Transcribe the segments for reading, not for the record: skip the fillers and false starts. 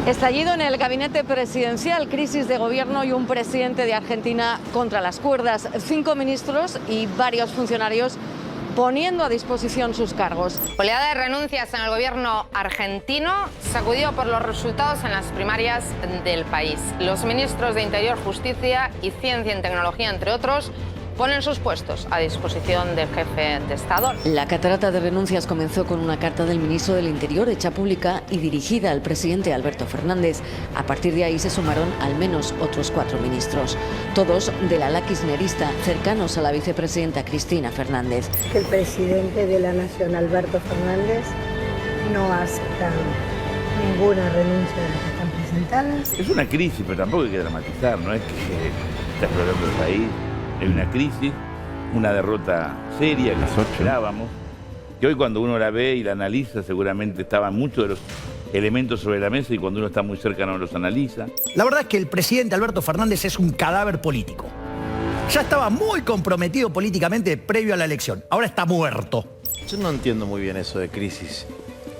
Estallido en el gabinete presidencial, crisis de gobierno y un presidente de Argentina contra las cuerdas. 5 ministros y varios funcionarios poniendo a disposición sus cargos. Oleada de renuncias en el gobierno argentino, sacudido por los resultados en las primarias del país. Los ministros de Interior, Justicia y Ciencia y Tecnología, entre otros, ponen sus puestos a disposición del jefe de Estado. La catarata de renuncias comenzó con una carta del ministro del Interior hecha pública y dirigida al presidente Alberto Fernández. A partir de ahí se sumaron al menos otros 4 ministros, todos del ala kirchnerista, cercanos a la vicepresidenta Cristina Fernández. Que el presidente de la Nación, Alberto Fernández, no acepta ninguna renuncia de las que están presentadas. Es una crisis, pero tampoco hay que dramatizar, no es que está explotando el país. Hay una crisis, una derrota seria que nosotros esperábamos, que hoy cuando uno la ve y la analiza seguramente estaban muchos de los elementos sobre la mesa y cuando uno está muy cerca no los analiza. La verdad es que el presidente Alberto Fernández es un cadáver político. Ya estaba muy comprometido políticamente previo a la elección, ahora está muerto. Yo no entiendo muy bien eso de crisis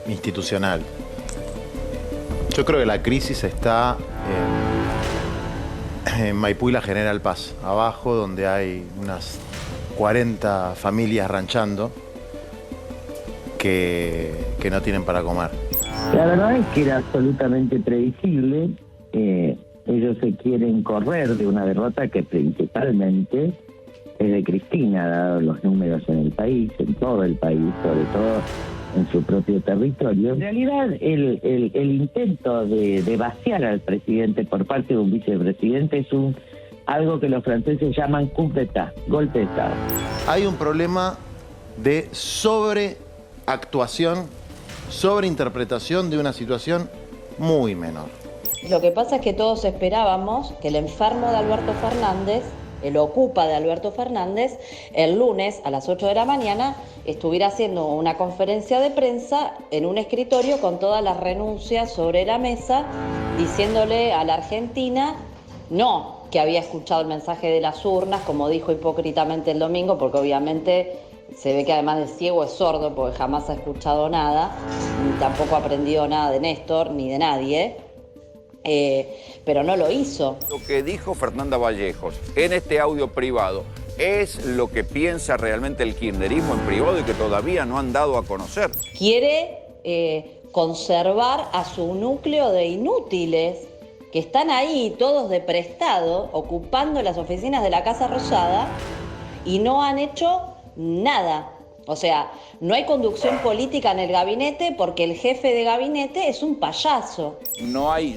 institucional. Yo creo que la crisis está en Maipú y la General Paz, abajo, donde hay unas 40 familias ranchando que no tienen para comer. La verdad es que era absolutamente previsible. Ellos se quieren correr de una derrota que principalmente es de Cristina, dado los números en el país, en todo el país, sobre todo en su propio territorio. En realidad, el intento de vaciar al presidente por parte de un vicepresidente es algo que los franceses llaman coup d'état, golpe de Estado. Hay un problema de sobreactuación, sobreinterpretación de una situación muy menor. Lo que pasa es que todos esperábamos que el enfermo de Alberto Fernández, el ocupa de Alberto Fernández, el lunes a las 8 de la mañana estuviera haciendo una conferencia de prensa en un escritorio con todas las renuncias sobre la mesa, diciéndole a la Argentina no, que había escuchado el mensaje de las urnas, como dijo hipócritamente el domingo, porque obviamente se ve que además de ciego es sordo, porque jamás ha escuchado nada, ni tampoco ha aprendido nada de Néstor, ni de nadie. Pero no lo hizo. Lo que dijo Fernanda Vallejos en este audio privado es lo que piensa realmente el kirchnerismo en privado y que todavía no han dado a conocer. Quiere conservar a su núcleo de inútiles que están ahí todos de prestado, ocupando las oficinas de la Casa Rosada y no han hecho nada. O sea, no hay conducción política en el gabinete porque el jefe de gabinete es un payaso.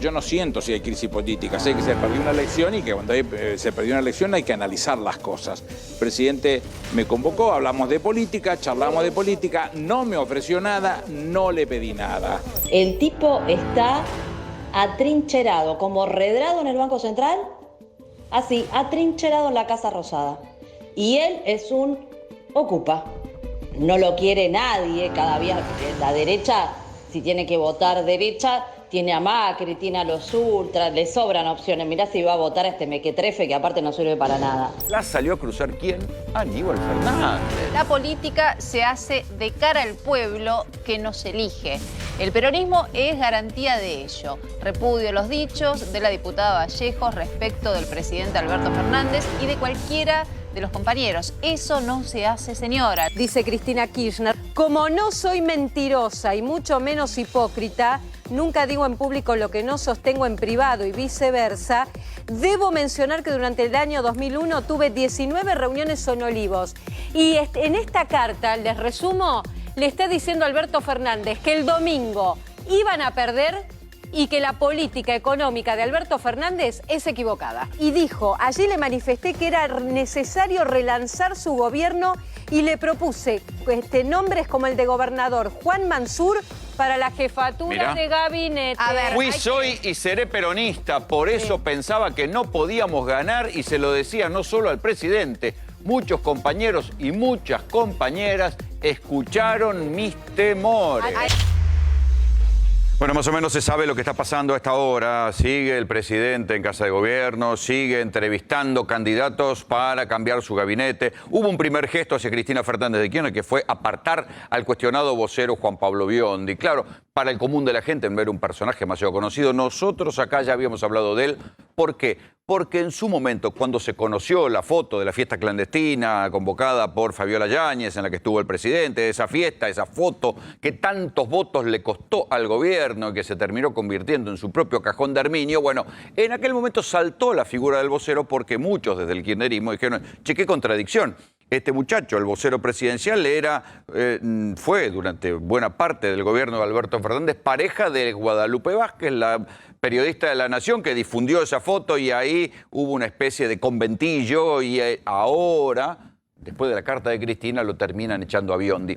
Yo no siento si hay crisis política, sé que se perdió una elección y que cuando se perdió una elección hay que analizar las cosas. El presidente me convocó, hablamos de política, charlamos de política, no me ofreció nada, no le pedí nada. El tipo está atrincherado, como redrado en el Banco Central, así, atrincherado en la Casa Rosada. Y él es un ocupa. No lo quiere nadie, cada día la derecha, si tiene que votar derecha, tiene a Macri, tiene a los ultras, le sobran opciones. Mirá si va a votar a este mequetrefe que aparte no sirve para nada. ¿La salió a cruzar quién? Aníbal Fernández. La política se hace de cara al pueblo que nos elige. El peronismo es garantía de ello. Repudio a los dichos de la diputada Vallejos respecto del presidente Alberto Fernández y de cualquiera de los compañeros. Eso no se hace, señora. Dice Cristina Kirchner, como no soy mentirosa y mucho menos hipócrita, nunca digo en público lo que no sostengo en privado y viceversa, debo mencionar que durante el año 2001 tuve 19 reuniones en Olivos. Y en esta carta, les resumo, le está diciendo Alberto Fernández que el domingo iban a perder y que la política económica de Alberto Fernández es equivocada. Y dijo, allí le manifesté que era necesario relanzar su gobierno y le propuse nombres como el de gobernador Juan Mansur para la jefatura de gabinete. A ver, Fui, soy y seré peronista, por eso pensaba que no podíamos ganar y se lo decía no solo al presidente. Muchos compañeros y muchas compañeras escucharon mis temores. Bueno, más o menos se sabe lo que está pasando a esta hora. Sigue el presidente en Casa de Gobierno, sigue entrevistando candidatos para cambiar su gabinete. Hubo un primer gesto hacia Cristina Fernández de Kirchner que fue apartar al cuestionado vocero Juan Pablo Biondi. Claro, para el común de la gente, en ver un personaje demasiado conocido. Nosotros acá ya habíamos hablado de él. ¿Por qué? Porque en su momento, cuando se conoció la foto de la fiesta clandestina convocada por Fabiola Yáñez, en la que estuvo el presidente, esa fiesta, esa foto que tantos votos le costó al gobierno y que se terminó convirtiendo en su propio cajón de arminio, bueno, en aquel momento saltó la figura del vocero porque muchos desde el kirchnerismo dijeron, che, qué contradicción. Este muchacho, el vocero presidencial, fue durante buena parte del gobierno de Alberto Fernández pareja de Guadalupe Vázquez, la periodista de La Nación que difundió esa foto, y ahí hubo una especie de conventillo y ahora, después de la carta de Cristina, lo terminan echando a Biondi.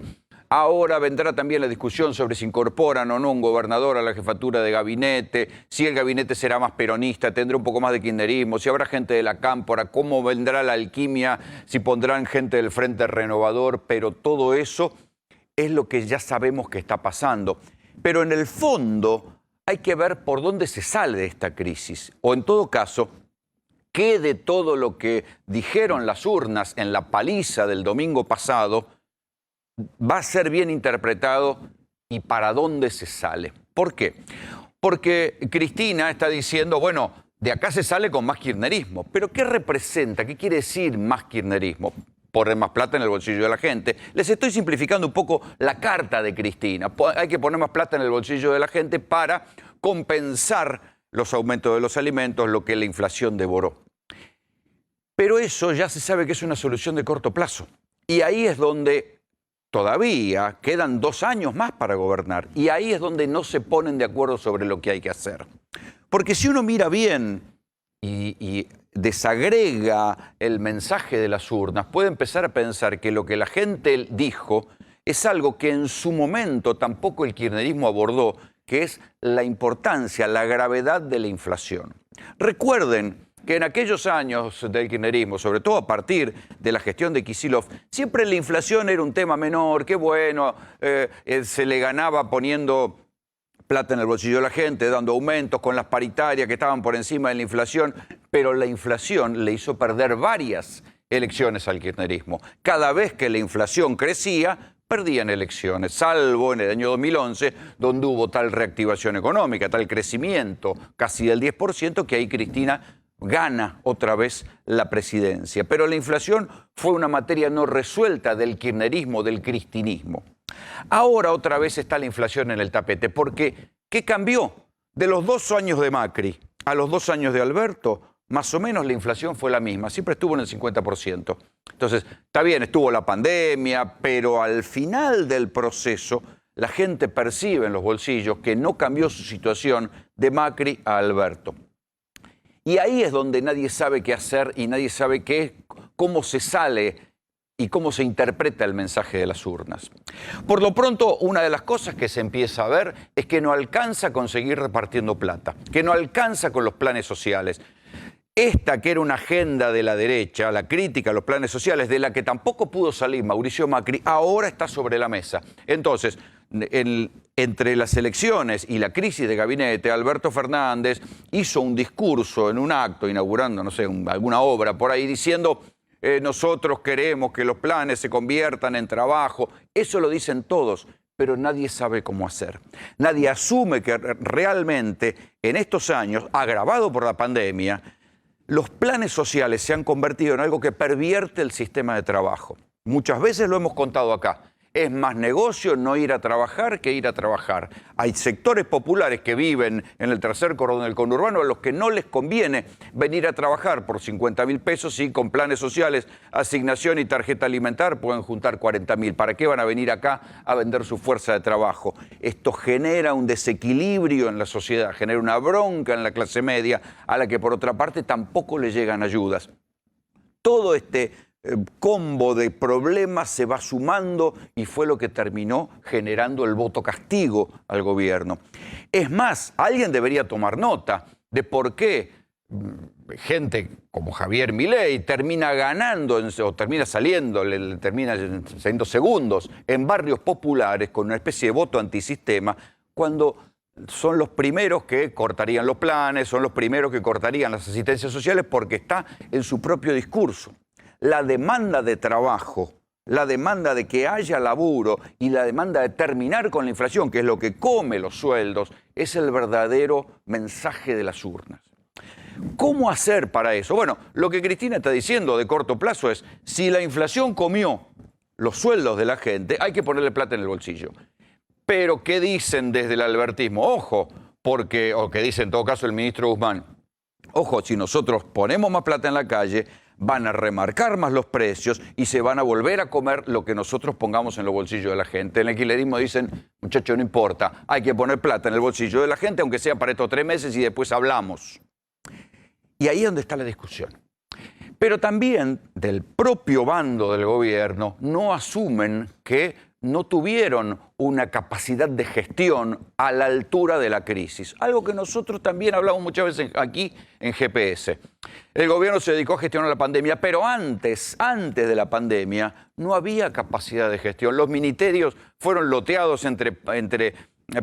Ahora vendrá también la discusión sobre si incorporan o no un gobernador a la jefatura de gabinete, si el gabinete será más peronista, tendrá un poco más de kirchnerismo, si habrá gente de la cámpora, cómo vendrá la alquimia, si pondrán gente del Frente Renovador, pero todo eso es lo que ya sabemos que está pasando. Pero en el fondo hay que ver por dónde se sale de esta crisis, o en todo caso, qué de todo lo que dijeron las urnas en la paliza del domingo pasado va a ser bien interpretado y para dónde se sale. ¿Por qué? Porque Cristina está diciendo, bueno, de acá se sale con más kirchnerismo. ¿Pero qué representa? ¿Qué quiere decir más kirchnerismo? Poner más plata en el bolsillo de la gente. Les estoy simplificando un poco la carta de Cristina. Hay que poner más plata en el bolsillo de la gente para compensar los aumentos de los alimentos, lo que la inflación devoró. Pero eso ya se sabe que es una solución de corto plazo. Y ahí es donde todavía quedan 2 años más para gobernar, y ahí es donde no se ponen de acuerdo sobre lo que hay que hacer. Porque si uno mira bien y desagrega el mensaje de las urnas, puede empezar a pensar que lo que la gente dijo es algo que en su momento tampoco el kirchnerismo abordó, que es la importancia, la gravedad de la inflación. Recuerden que en aquellos años del kirchnerismo, sobre todo a partir de la gestión de Kicillof, siempre la inflación era un tema menor, qué bueno, se le ganaba poniendo plata en el bolsillo de la gente, dando aumentos con las paritarias que estaban por encima de la inflación, pero la inflación le hizo perder varias elecciones al kirchnerismo. Cada vez que la inflación crecía, perdían elecciones, salvo en el año 2011, donde hubo tal reactivación económica, tal crecimiento, casi del 10%, que ahí Cristina gana otra vez la presidencia. Pero la inflación fue una materia no resuelta del kirchnerismo, del cristinismo. Ahora otra vez está la inflación en el tapete, porque ¿qué cambió? De los 2 años de Macri a los 2 años de Alberto, más o menos la inflación fue la misma, siempre estuvo en el 50%. Entonces, está bien, estuvo la pandemia, pero al final del proceso la gente percibe en los bolsillos que no cambió su situación de Macri a Alberto. Y ahí es donde nadie sabe qué hacer y nadie sabe cómo se sale y cómo se interpreta el mensaje de las urnas. Por lo pronto, una de las cosas que se empieza a ver es que no alcanza a conseguir repartiendo plata, que no alcanza con los planes sociales. Esta que era una agenda de la derecha, la crítica a los planes sociales, de la que tampoco pudo salir Mauricio Macri, ahora está sobre la mesa. Entonces, entre las elecciones y la crisis de gabinete, Alberto Fernández hizo un discurso en un acto, inaugurando, no sé, alguna obra por ahí, diciendo nosotros queremos que los planes se conviertan en trabajo. Eso lo dicen todos, pero nadie sabe cómo hacer. Nadie asume que realmente en estos años, agravado por la pandemia, los planes sociales se han convertido en algo que pervierte el sistema de trabajo. Muchas veces lo hemos contado acá. Es más negocio no ir a trabajar que ir a trabajar. Hay sectores populares que viven en el tercer cordón del conurbano a los que no les conviene venir a trabajar por 50.000 pesos y con planes sociales, asignación y tarjeta alimentar pueden juntar 40.000. ¿Para qué van a venir acá a vender su fuerza de trabajo? Esto genera un desequilibrio en la sociedad, genera una bronca en la clase media a la que por otra parte tampoco le llegan ayudas. Todo este combo de problemas se va sumando y fue lo que terminó generando el voto castigo al gobierno. Es más, alguien debería tomar nota de por qué gente como Javier Milei termina ganando o termina saliendo, termina saliendo segundos en barrios populares con una especie de voto antisistema, cuando son los primeros que cortarían los planes, son los primeros que cortarían las asistencias sociales porque está en su propio discurso. La demanda de trabajo la demanda de que haya laburo y la demanda de terminar con la inflación, que es lo que come los sueldos, es el verdadero mensaje de las urnas. ¿Cómo hacer para eso? Bueno, lo que Cristina está diciendo de corto plazo es, si la inflación comió los sueldos de la gente, hay que ponerle plata en el bolsillo. Pero, ¿qué dicen desde el albertismo? Ojo, o que dice en todo caso el ministro Guzmán, ojo, si nosotros ponemos más plata en la calle, van a remarcar más los precios y se van a volver a comer lo que nosotros pongamos en los bolsillos de la gente. En el alquilerismo dicen, muchachos, no importa, hay que poner plata en el bolsillo de la gente, aunque sea para estos 3 meses y después hablamos. Y ahí es donde está la discusión. Pero también del propio bando del gobierno no asumen que no tuvieron una capacidad de gestión a la altura de la crisis. Algo que nosotros también hablamos muchas veces aquí en GPS. El gobierno se dedicó a gestionar la pandemia, pero antes de la pandemia no había capacidad de gestión. Los ministerios fueron loteados entre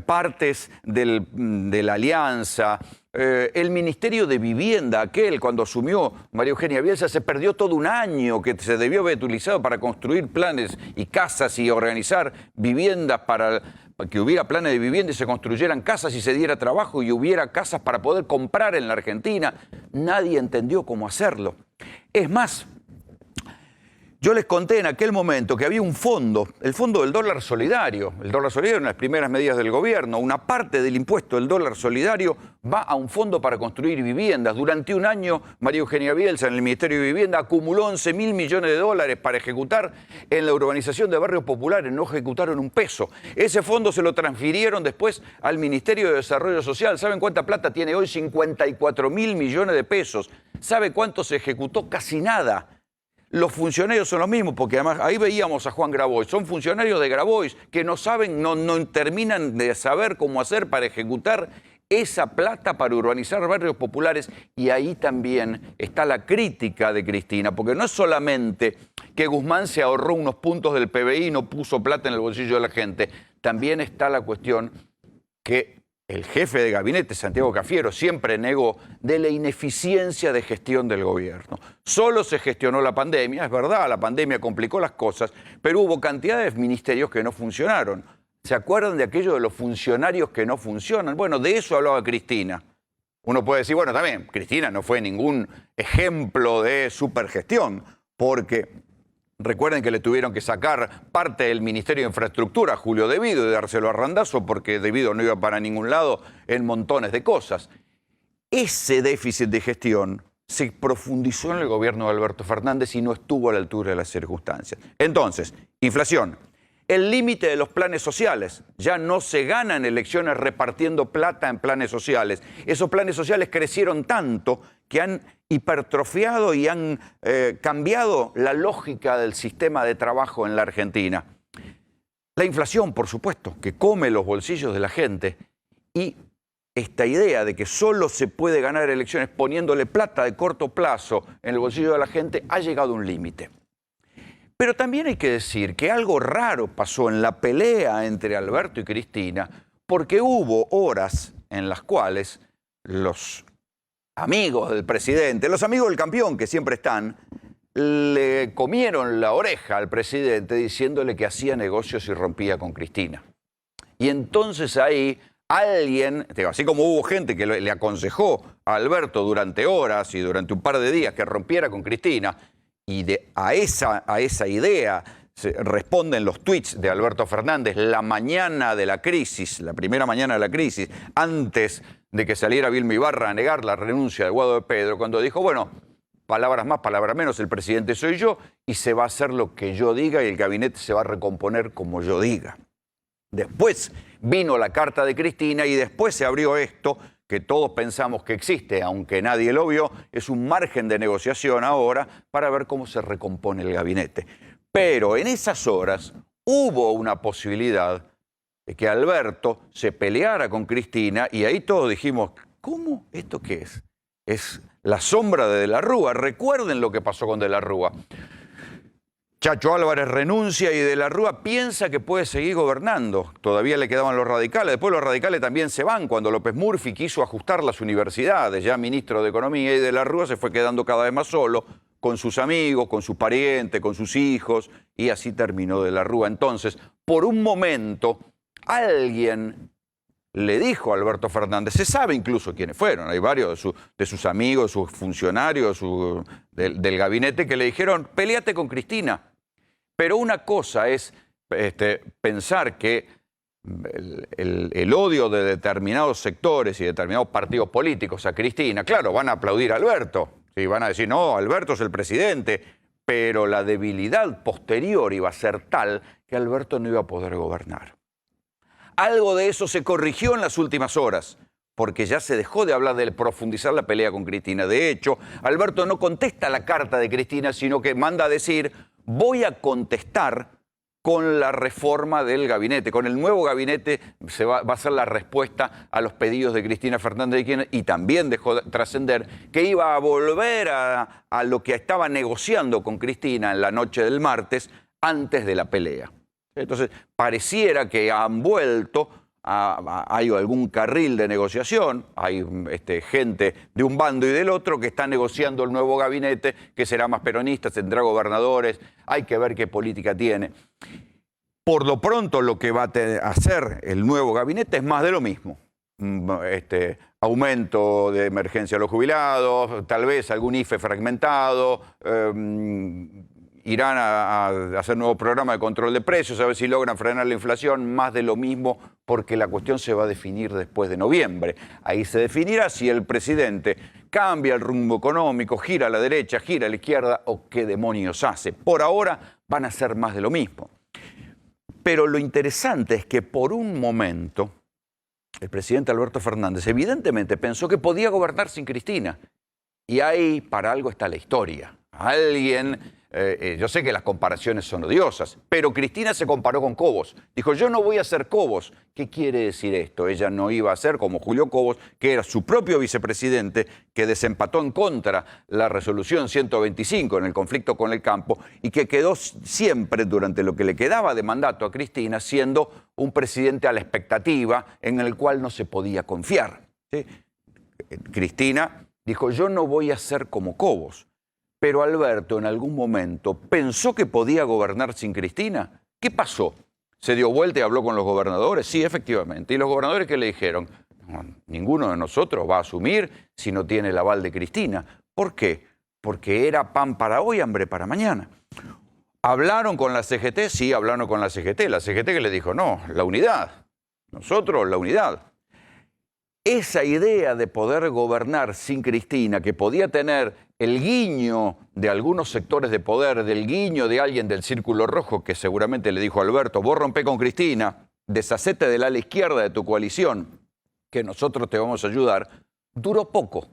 partes de la alianza. El Ministerio de Vivienda, cuando asumió María Eugenia Bielsa, se perdió todo un año que se debió haber utilizado para construir planes y casas y organizar viviendas para que hubiera planes de vivienda y se construyeran casas y se diera trabajo y hubiera casas para poder comprar en la Argentina. Nadie entendió cómo hacerlo. Es más, yo les conté en aquel momento que había un fondo, el fondo del dólar solidario. El dólar solidario es una de las primeras medidas del gobierno. Una parte del impuesto del dólar solidario va a un fondo para construir viviendas. Durante un año, María Eugenia Bielsa, en el Ministerio de Vivienda, acumuló 11.000 millones de dólares para ejecutar en la urbanización de barrios populares. No ejecutaron un peso. Ese fondo se lo transfirieron después al Ministerio de Desarrollo Social. ¿Saben cuánta plata tiene hoy? 54.000 millones de pesos. ¿Sabe cuánto se ejecutó? Casi nada. Los funcionarios son los mismos, porque además ahí veíamos a Juan Grabois. Son funcionarios de Grabois que no saben, no terminan de saber cómo hacer para ejecutar esa plata para urbanizar barrios populares. Y ahí también está la crítica de Cristina, porque no es solamente que Guzmán se ahorró unos puntos del PBI y no puso plata en el bolsillo de la gente. También está la cuestión que el jefe de gabinete, Santiago Cafiero, siempre negó de la ineficiencia de gestión del gobierno. Solo se gestionó la pandemia, es verdad, la pandemia complicó las cosas, pero hubo cantidad de ministerios que no funcionaron. ¿Se acuerdan de aquello de los funcionarios que no funcionan? Bueno, de eso hablaba Cristina. Uno puede decir, bueno, también, Cristina no fue ningún ejemplo de supergestión, porque recuerden que le tuvieron que sacar parte del Ministerio de Infraestructura a Julio De Vido y dárselo a Randazzo porque De Vido no iba para ningún lado en montones de cosas. Ese déficit de gestión se profundizó en el gobierno de Alberto Fernández y no estuvo a la altura de las circunstancias. Entonces, inflación. El límite de los planes sociales. Ya no se ganan elecciones repartiendo plata en planes sociales. Esos planes sociales crecieron tanto que han hipertrofiado y han cambiado la lógica del sistema de trabajo en la Argentina. La inflación, por supuesto, que come los bolsillos de la gente, y esta idea de que solo se puede ganar elecciones poniéndole plata de corto plazo en el bolsillo de la gente ha llegado a un límite. Pero también hay que decir que algo raro pasó en la pelea entre Alberto y Cristina, porque hubo horas en las cuales los amigos del presidente, los amigos del campeón que siempre están, le comieron la oreja al presidente diciéndole que hacía negocios y rompía con Cristina. Y entonces ahí alguien, así como hubo gente que le aconsejó a Alberto durante horas y durante un par de días que rompiera con Cristina, y a esa idea responden los tweets de Alberto Fernández la mañana de la crisis, la primera mañana de la crisis, antes de que saliera Vilma Ibarra a negar la renuncia de Guado de Pedro, cuando dijo, bueno, palabras más, palabras menos, el presidente soy yo y se va a hacer lo que yo diga y el gabinete se va a recomponer como yo diga. Después vino la carta de Cristina y después se abrió esto que todos pensamos que existe, aunque nadie lo vio, es un margen de negociación ahora para ver cómo se recompone el gabinete. Pero en esas horas hubo una posibilidad de que Alberto se peleara con Cristina y ahí todos dijimos, ¿cómo? ¿Esto qué es? Es la sombra de la Rúa. Recuerden lo que pasó con De la Rúa. Chacho Álvarez renuncia y De la Rúa piensa que puede seguir gobernando. Todavía le quedaban los radicales. Después los radicales también se van cuando López Murphy quiso ajustar las universidades, ya ministro de Economía, y De la Rúa se fue quedando cada vez más solo con sus amigos, con sus parientes, con sus hijos, y así terminó de la Rúa. Entonces, por un momento, alguien le dijo a Alberto Fernández, se sabe incluso quiénes fueron, hay varios de sus amigos, sus funcionarios del gabinete que le dijeron, peleate con Cristina. Pero una cosa es pensar que el odio de determinados sectores y determinados partidos políticos a Cristina, claro, van a aplaudir a Alberto, ¿sí? Van a decir, no, Alberto es el presidente, pero la debilidad posterior iba a ser tal que Alberto no iba a poder gobernar. Algo de eso se corrigió en las últimas horas, porque ya se dejó de hablar de profundizar la pelea con Cristina. De hecho, Alberto no contesta la carta de Cristina, sino que manda a decir, voy a contestar con la reforma del gabinete. Con el nuevo gabinete va a ser la respuesta a los pedidos de Cristina Fernández de Kirchner, y también dejó trascender que iba a volver a lo que estaba negociando con Cristina en la noche del martes antes de la pelea. Entonces, pareciera que han vuelto, hay algún carril de negociación, hay gente de un bando y del otro que está negociando el nuevo gabinete, que será más peronista, tendrá gobernadores, hay que ver qué política tiene. Por lo pronto, lo que va a hacer el nuevo gabinete es más de lo mismo. Aumento de emergencia a los jubilados, tal vez algún IFE fragmentado, irán a hacer nuevo programa de control de precios, a ver si logran frenar la inflación, más de lo mismo, porque la cuestión se va a definir después de noviembre. Ahí se definirá si el presidente cambia el rumbo económico, gira a la derecha, gira a la izquierda, o qué demonios hace. Por ahora van a ser más de lo mismo. Pero lo interesante es que por un momento el presidente Alberto Fernández evidentemente pensó que podía gobernar sin Cristina. Y ahí para algo está la historia. Alguien... yo sé que las comparaciones son odiosas, pero Cristina se comparó con Cobos. Dijo, yo no voy a ser Cobos. ¿Qué quiere decir esto? Ella no iba a ser como Julio Cobos, que era su propio vicepresidente, que desempató en contra la resolución 125 en el conflicto con el campo y que quedó siempre, durante lo que le quedaba de mandato a Cristina, siendo un presidente a la expectativa en el cual no se podía confiar. ¿Sí? Cristina dijo, yo no voy a ser como Cobos. Pero Alberto en algún momento pensó que podía gobernar sin Cristina. ¿Qué pasó? ¿Se dio vuelta y habló con los gobernadores? Sí, efectivamente. ¿Y los gobernadores qué le dijeron? No, ninguno de nosotros va a asumir si no tiene el aval de Cristina. ¿Por qué? Porque era pan para hoy, hambre para mañana. ¿Hablaron con la CGT? Sí, hablaron con la CGT. La CGT que le dijo, no, la unidad. Nosotros, la unidad. Esa idea de poder gobernar sin Cristina, que podía tener el guiño de algunos sectores de poder, del guiño de alguien del Círculo Rojo, que seguramente le dijo a Alberto, vos rompé con Cristina, deshacete del ala izquierda de tu coalición, que nosotros te vamos a ayudar, duró poco.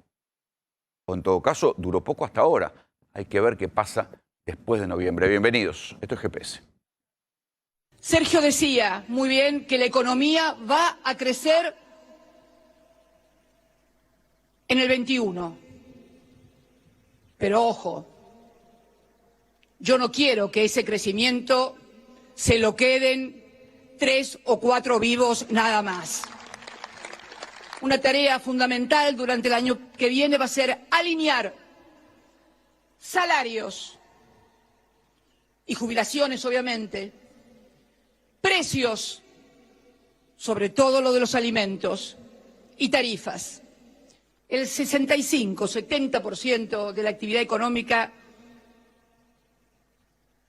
O en todo caso, duró poco hasta ahora. Hay que ver qué pasa después de noviembre. Bienvenidos. Esto es GPS. Sergio decía muy bien que la economía va a crecer en el 21. Pero ojo, yo no quiero que ese crecimiento se lo queden 3 o 4 vivos nada más. Una tarea fundamental durante el año que viene va a ser alinear salarios y jubilaciones, obviamente, precios, sobre todo lo de los alimentos, y tarifas. El 65-70% de la actividad económica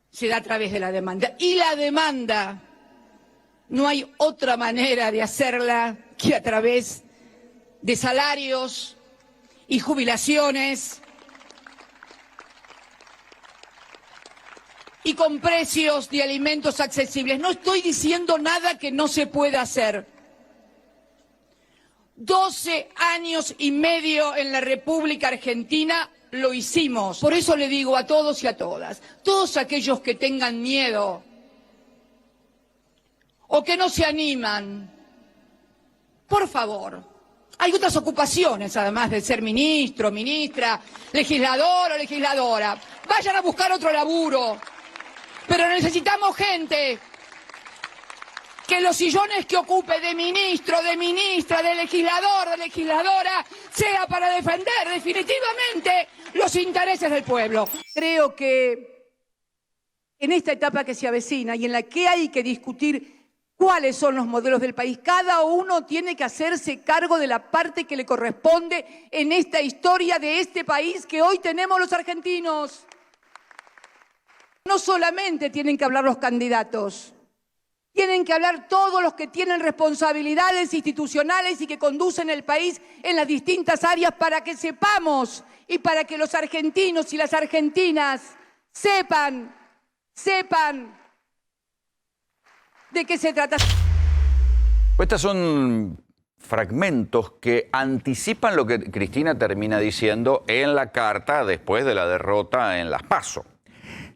se da a través de la demanda. Y la demanda, no hay otra manera de hacerla que a través de salarios y jubilaciones y con precios de alimentos accesibles. No estoy diciendo nada que no se pueda hacer. 12 años y medio en la República Argentina lo hicimos. Por eso le digo a todos y a todas, todos aquellos que tengan miedo o que no se animan, por favor, hay otras ocupaciones además de ser ministro, ministra, legislador o legisladora. Vayan a buscar otro laburo, pero necesitamos gente que los sillones que ocupe de ministro, de ministra, de legislador, de legisladora, sea para defender definitivamente los intereses del pueblo. Creo que en esta etapa que se avecina y en la que hay que discutir cuáles son los modelos del país, cada uno tiene que hacerse cargo de la parte que le corresponde en esta historia de este país que hoy tenemos los argentinos. No solamente tienen que hablar los candidatos, tienen que hablar todos los que tienen responsabilidades institucionales y que conducen el país en las distintas áreas para que sepamos y para que los argentinos y las argentinas sepan de qué se trata. Estos son fragmentos que anticipan lo que Cristina termina diciendo en la carta después de la derrota en las PASO.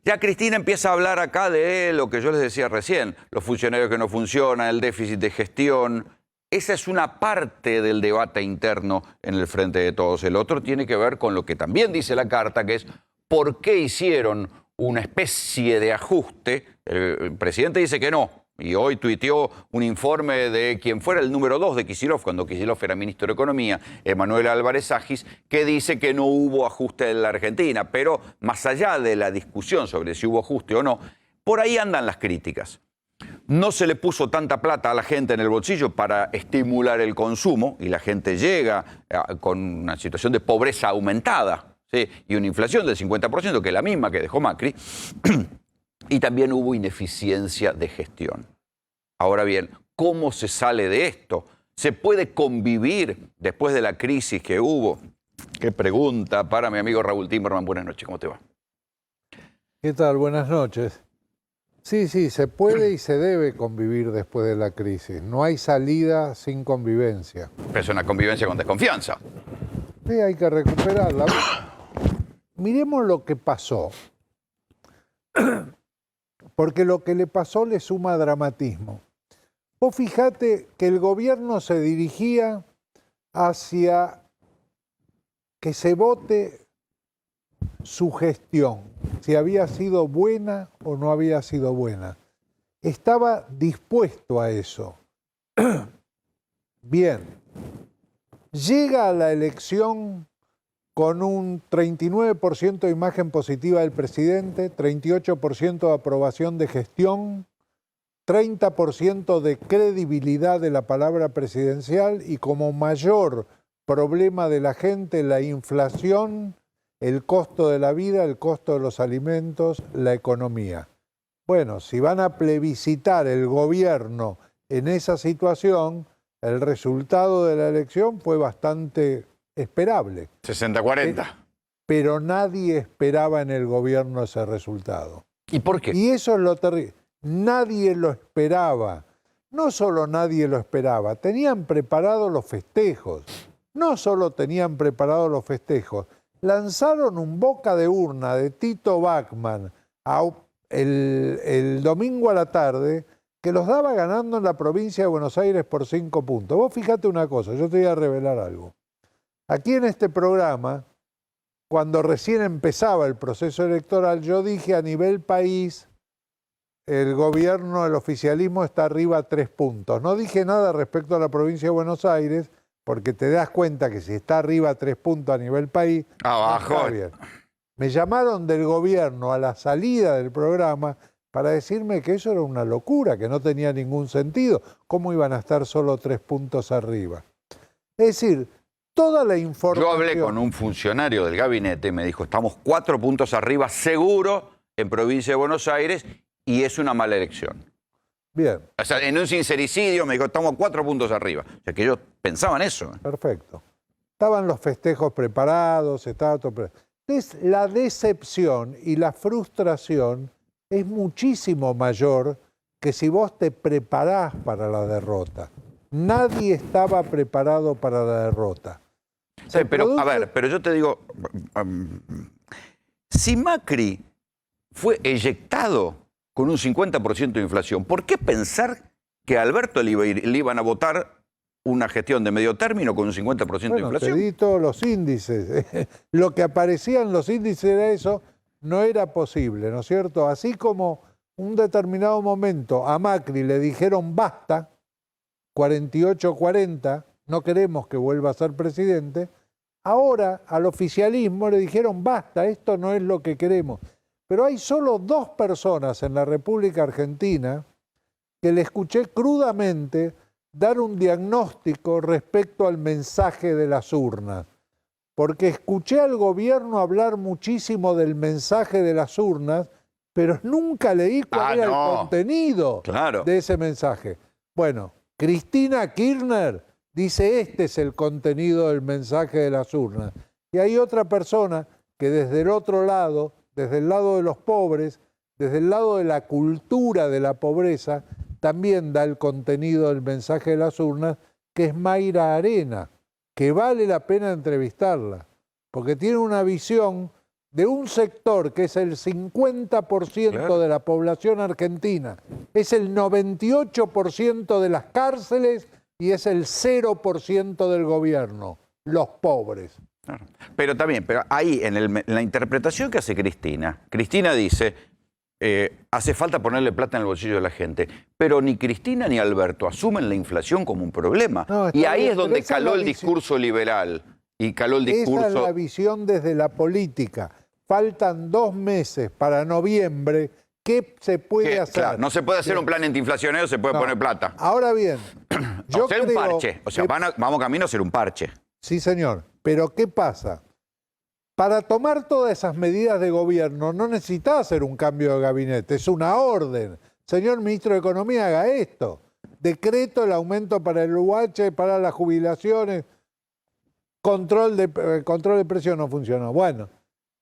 Ya Cristina empieza a hablar acá de lo que yo les decía recién, los funcionarios que no funcionan, el déficit de gestión. Esa es una parte del debate interno en el Frente de Todos. El otro tiene que ver con lo que también dice la carta, que es por qué hicieron una especie de ajuste. El presidente dice que no. Y hoy tuiteó un informe de quien fuera el número 2 de Kicillof, cuando Kicillof era ministro de Economía, Emanuel Álvarez Agis, que dice que no hubo ajuste en la Argentina. Pero más allá de la discusión sobre si hubo ajuste o no, por ahí andan las críticas. No se le puso tanta plata a la gente en el bolsillo para estimular el consumo y la gente llega con una situación de pobreza aumentada, ¿sí? Y una inflación del 50%, que es la misma que dejó Macri. Y también hubo ineficiencia de gestión. Ahora bien, ¿cómo se sale de esto? ¿Se puede convivir después de la crisis que hubo? Qué pregunta para mi amigo Raúl Timerman. Buenas noches, ¿cómo te va? ¿Qué tal? Buenas noches. Sí, se puede y se debe convivir después de la crisis. No hay salida sin convivencia. Pero es una convivencia con desconfianza. Sí, hay que recuperarla. Miremos lo que pasó. Porque lo que le pasó le suma dramatismo. Vos fijate que el gobierno se dirigía hacia que se vote su gestión, si había sido buena o no había sido buena. Estaba dispuesto a eso. Bien, llega a la elección con un 39% de imagen positiva del presidente, 38% de aprobación de gestión, 30% de credibilidad de la palabra presidencial y como mayor problema de la gente la inflación, el costo de la vida, el costo de los alimentos, la economía. Bueno, si van a plebiscitar el gobierno en esa situación, el resultado de la elección fue bastante esperable. 60-40. Pero nadie esperaba en el gobierno ese resultado. ¿Y por qué? Y eso es lo terrible. Nadie lo esperaba. No solo nadie lo esperaba, tenían preparados los festejos. No solo tenían preparados los festejos, lanzaron un boca de urna de Tito Bachmann el domingo a la tarde que los daba ganando en la provincia de Buenos Aires por 5 puntos. Vos fíjate una cosa, yo te voy a revelar algo. Aquí en este programa, cuando recién empezaba el proceso electoral, yo dije a nivel país, el gobierno, el oficialismo está arriba 3 puntos. No dije nada respecto a la provincia de Buenos Aires, porque te das cuenta que si está arriba 3 puntos a nivel país, abajo. Está bien. Me llamaron del gobierno a la salida del programa para decirme que eso era una locura, que no tenía ningún sentido. ¿Cómo iban a estar solo 3 puntos arriba? Es decir, toda la información... Yo hablé con un funcionario del gabinete y me dijo, estamos 4 puntos arriba seguro en provincia de Buenos Aires y es una mala elección. Bien. O sea, en un sincericidio me dijo, estamos 4 puntos arriba. O sea, que ellos pensaban eso. Perfecto. Estaban los festejos preparados, estaba todo preparado. La decepción y la frustración es muchísimo mayor que si vos te preparás para la derrota. Nadie estaba preparado para la derrota. Sí, pero, a ver, pero yo te digo, si Macri fue eyectado con un 50% de inflación, ¿por qué pensar que a Alberto le iban a votar una gestión de medio término con un 50% de inflación? Te di todos los índices. Lo que aparecía en los índices era eso, no era posible, ¿no es cierto? Así como un determinado momento a Macri le dijeron basta, 48-40, no queremos que vuelva a ser presidente, ahora al oficialismo le dijeron basta, esto no es lo que queremos. Pero hay solo 2 personas en la República Argentina que le escuché crudamente dar un diagnóstico respecto al mensaje de las urnas. Porque escuché al gobierno hablar muchísimo del mensaje de las urnas, pero nunca leí cuál era el contenido de ese mensaje. Bueno, Cristina Kirchner dice este es el contenido del mensaje de las urnas. Y hay otra persona que desde el otro lado, desde el lado de los pobres, desde el lado de la cultura de la pobreza, también da el contenido del mensaje de las urnas, que es Mayra Arena, que vale la pena entrevistarla, porque tiene una visión de un sector que es el 50% de la población argentina, es el 98% de las cárceles y es el 0% del gobierno, los pobres. Claro. Pero también, ahí en la interpretación que hace Cristina dice, hace falta ponerle plata en el bolsillo de la gente, pero ni Cristina ni Alberto asumen la inflación como un problema. No, y ahí es donde caló el discurso liberal y caló el discurso... Esa es la visión desde la política. Faltan 2 meses para noviembre. ¿Qué se puede hacer? Claro, no se puede hacer un plan antiinflacionario, se puede poner plata. Ahora bien, yo hacer un parche. O sea, vamos camino a hacer un parche. Sí, señor. Pero ¿qué pasa? Para tomar todas esas medidas de gobierno no necesita hacer un cambio de gabinete, es una orden. Señor Ministro de Economía, haga esto. Decreto el aumento para el UH, para las jubilaciones. Control de precios no funcionó. Bueno,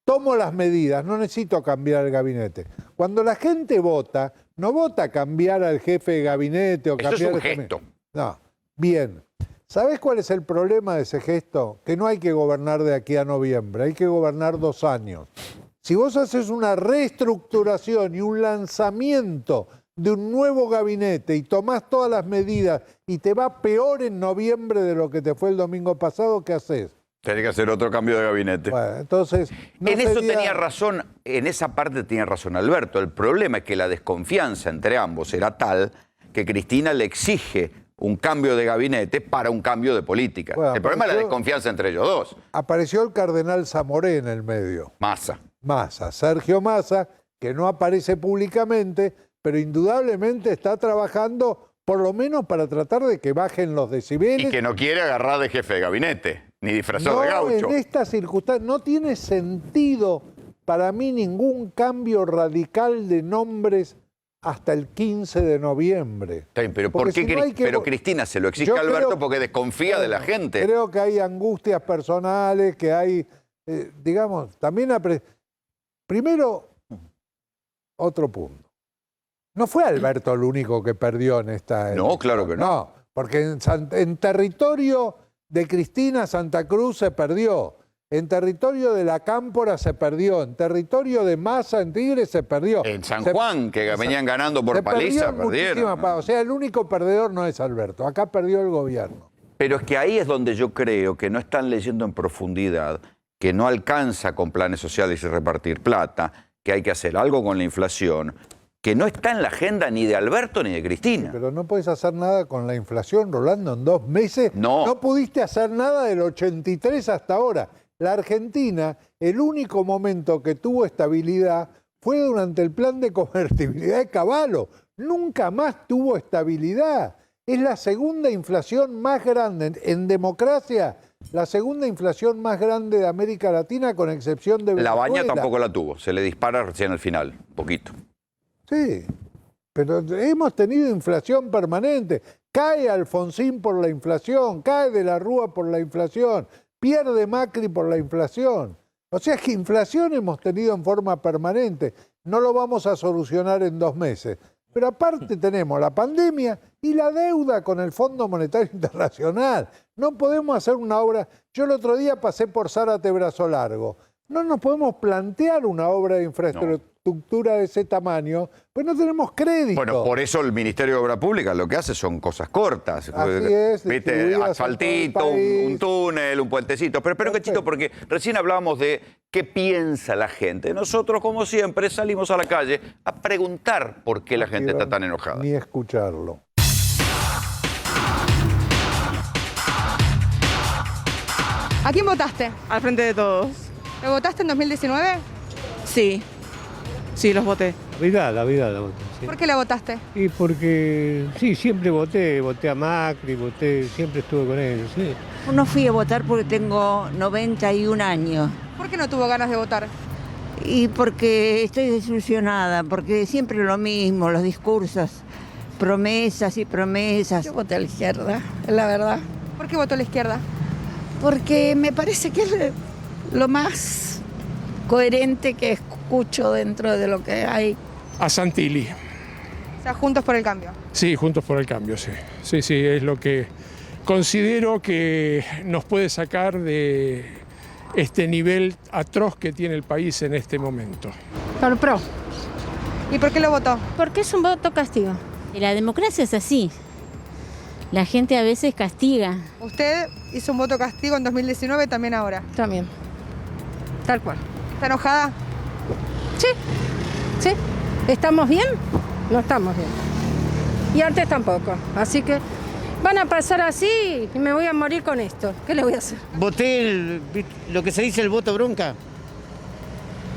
tomo las medidas, no necesito cambiar el gabinete. Cuando la gente vota, no vota cambiar al jefe de gabinete o cambiar... Eso es un gesto. No, bien. ¿Sabés cuál es el problema de ese gesto? Que no hay que gobernar de aquí a noviembre, hay que gobernar 2 años. Si vos haces una reestructuración y un lanzamiento de un nuevo gabinete y tomás todas las medidas y te va peor en noviembre de lo que te fue el domingo pasado, ¿qué haces? Tenés que hacer otro cambio de gabinete. Bueno, entonces... en eso tenía razón, en esa parte tenía razón Alberto. El problema es que la desconfianza entre ambos era tal que Cristina le exige un cambio de gabinete para un cambio de política. Bueno, el problema es la desconfianza entre ellos dos. Apareció el cardenal Zamoré en el medio. Massa, Sergio Massa, que no aparece públicamente, pero indudablemente está trabajando por lo menos para tratar de que bajen los decibeles. Y que no quiere agarrar de jefe de gabinete, ni disfrazado de gaucho. En esta circunstancia no tiene sentido para mí ningún cambio radical de nombres hasta el 15 de noviembre. Pero, ¿por qué pero Cristina se lo exige a Alberto porque desconfía de la gente? Creo que hay angustias personales, que hay, digamos, también... Primero, otro punto. No fue Alberto el único que perdió en esta... No, claro que no. No, porque en territorio de Cristina, Santa Cruz se perdió. En territorio de la Cámpora se perdió, en territorio de Massa, en Tigre, se perdió. En San Juan, que venían ganando por paliza, perdieron. O sea, el único perdedor no es Alberto, acá perdió el gobierno. Pero es que ahí es donde yo creo que no están leyendo en profundidad, que no alcanza con planes sociales y repartir plata, que hay que hacer algo con la inflación, que no está en la agenda ni de Alberto ni de Cristina. Pero no puedes hacer nada con la inflación, Rolando, en 2 meses. No pudiste hacer nada del 83 hasta ahora. La Argentina, el único momento que tuvo estabilidad fue durante el plan de convertibilidad de Cavallo. Nunca más tuvo estabilidad. Es la segunda inflación más grande en democracia, la segunda inflación más grande de América Latina, con excepción de Venezuela. La Baña tampoco la tuvo, se le dispara recién al final, poquito. Sí, pero hemos tenido inflación permanente. Cae Alfonsín por la inflación, cae De la Rúa por la inflación, pierde Macri por la inflación. O sea que inflación hemos tenido en forma permanente. No lo vamos a solucionar en 2 meses. Pero aparte tenemos la pandemia y la deuda con el Fondo Monetario Internacional. No podemos hacer una obra... Yo el otro día pasé por Zárate Brazo Largo. no nos podemos plantear una obra de infraestructura de ese tamaño, pues no tenemos crédito. Bueno, por eso el Ministerio de Obra Pública lo que hace son cosas cortas. Así es, ¿Viste? Asfaltito, un túnel, un puentecito. Pero espero que Chito, porque recién hablábamos de qué piensa la gente. Nosotros, como siempre, salimos a la calle a preguntar por qué la gente está tan enojada. Ni escucharlo. ¿A quién votaste? Al Frente de Todos. ¿Lo votaste en 2019? Sí, sí, los voté. La vida la voté. Sí. ¿Por qué lo votaste? Y porque, sí, siempre voté a Macri, siempre estuve con ellos, sí. No fui a votar porque tengo 91 años. ¿Por qué no tuvo ganas de votar? Y porque estoy desilusionada, porque siempre lo mismo, los discursos, promesas y promesas. Yo voté a la izquierda, la verdad. ¿Por qué votó a la izquierda? Porque me parece que es lo más coherente que escucho dentro de lo que hay. A Santilli. O sea, Juntos por el Cambio. Sí, Juntos por el Cambio, sí. Sí, sí, es lo que considero que nos puede sacar de este nivel atroz que tiene el país en este momento. Por PRO. ¿Y por qué lo votó? Porque es un voto castigo. La democracia es así. La gente a veces castiga. Usted hizo un voto castigo en 2019, también ahora. También. Tal cual. ¿Está enojada? Sí. Sí. ¿Estamos bien? No estamos bien. Y antes tampoco. Así que van a pasar así y me voy a morir con esto. ¿Qué le voy a hacer? Voté lo que se dice el voto bronca.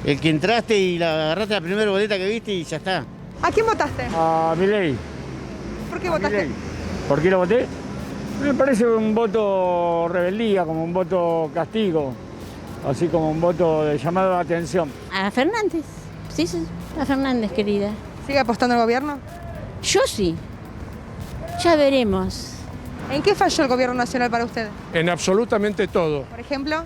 El que entraste y agarraste la primera boleta que viste y ya está. ¿A quién votaste? A Milei. ¿Por qué votaste? ¿Por qué lo voté? Me parece un voto rebeldía, como un voto castigo, así como un voto de llamado de atención. A Fernández. Sí, sí, a Fernández, querida. ¿Sigue apostando al gobierno? Yo sí. Ya veremos. ¿En qué falló el gobierno nacional para usted? En absolutamente todo. Por ejemplo.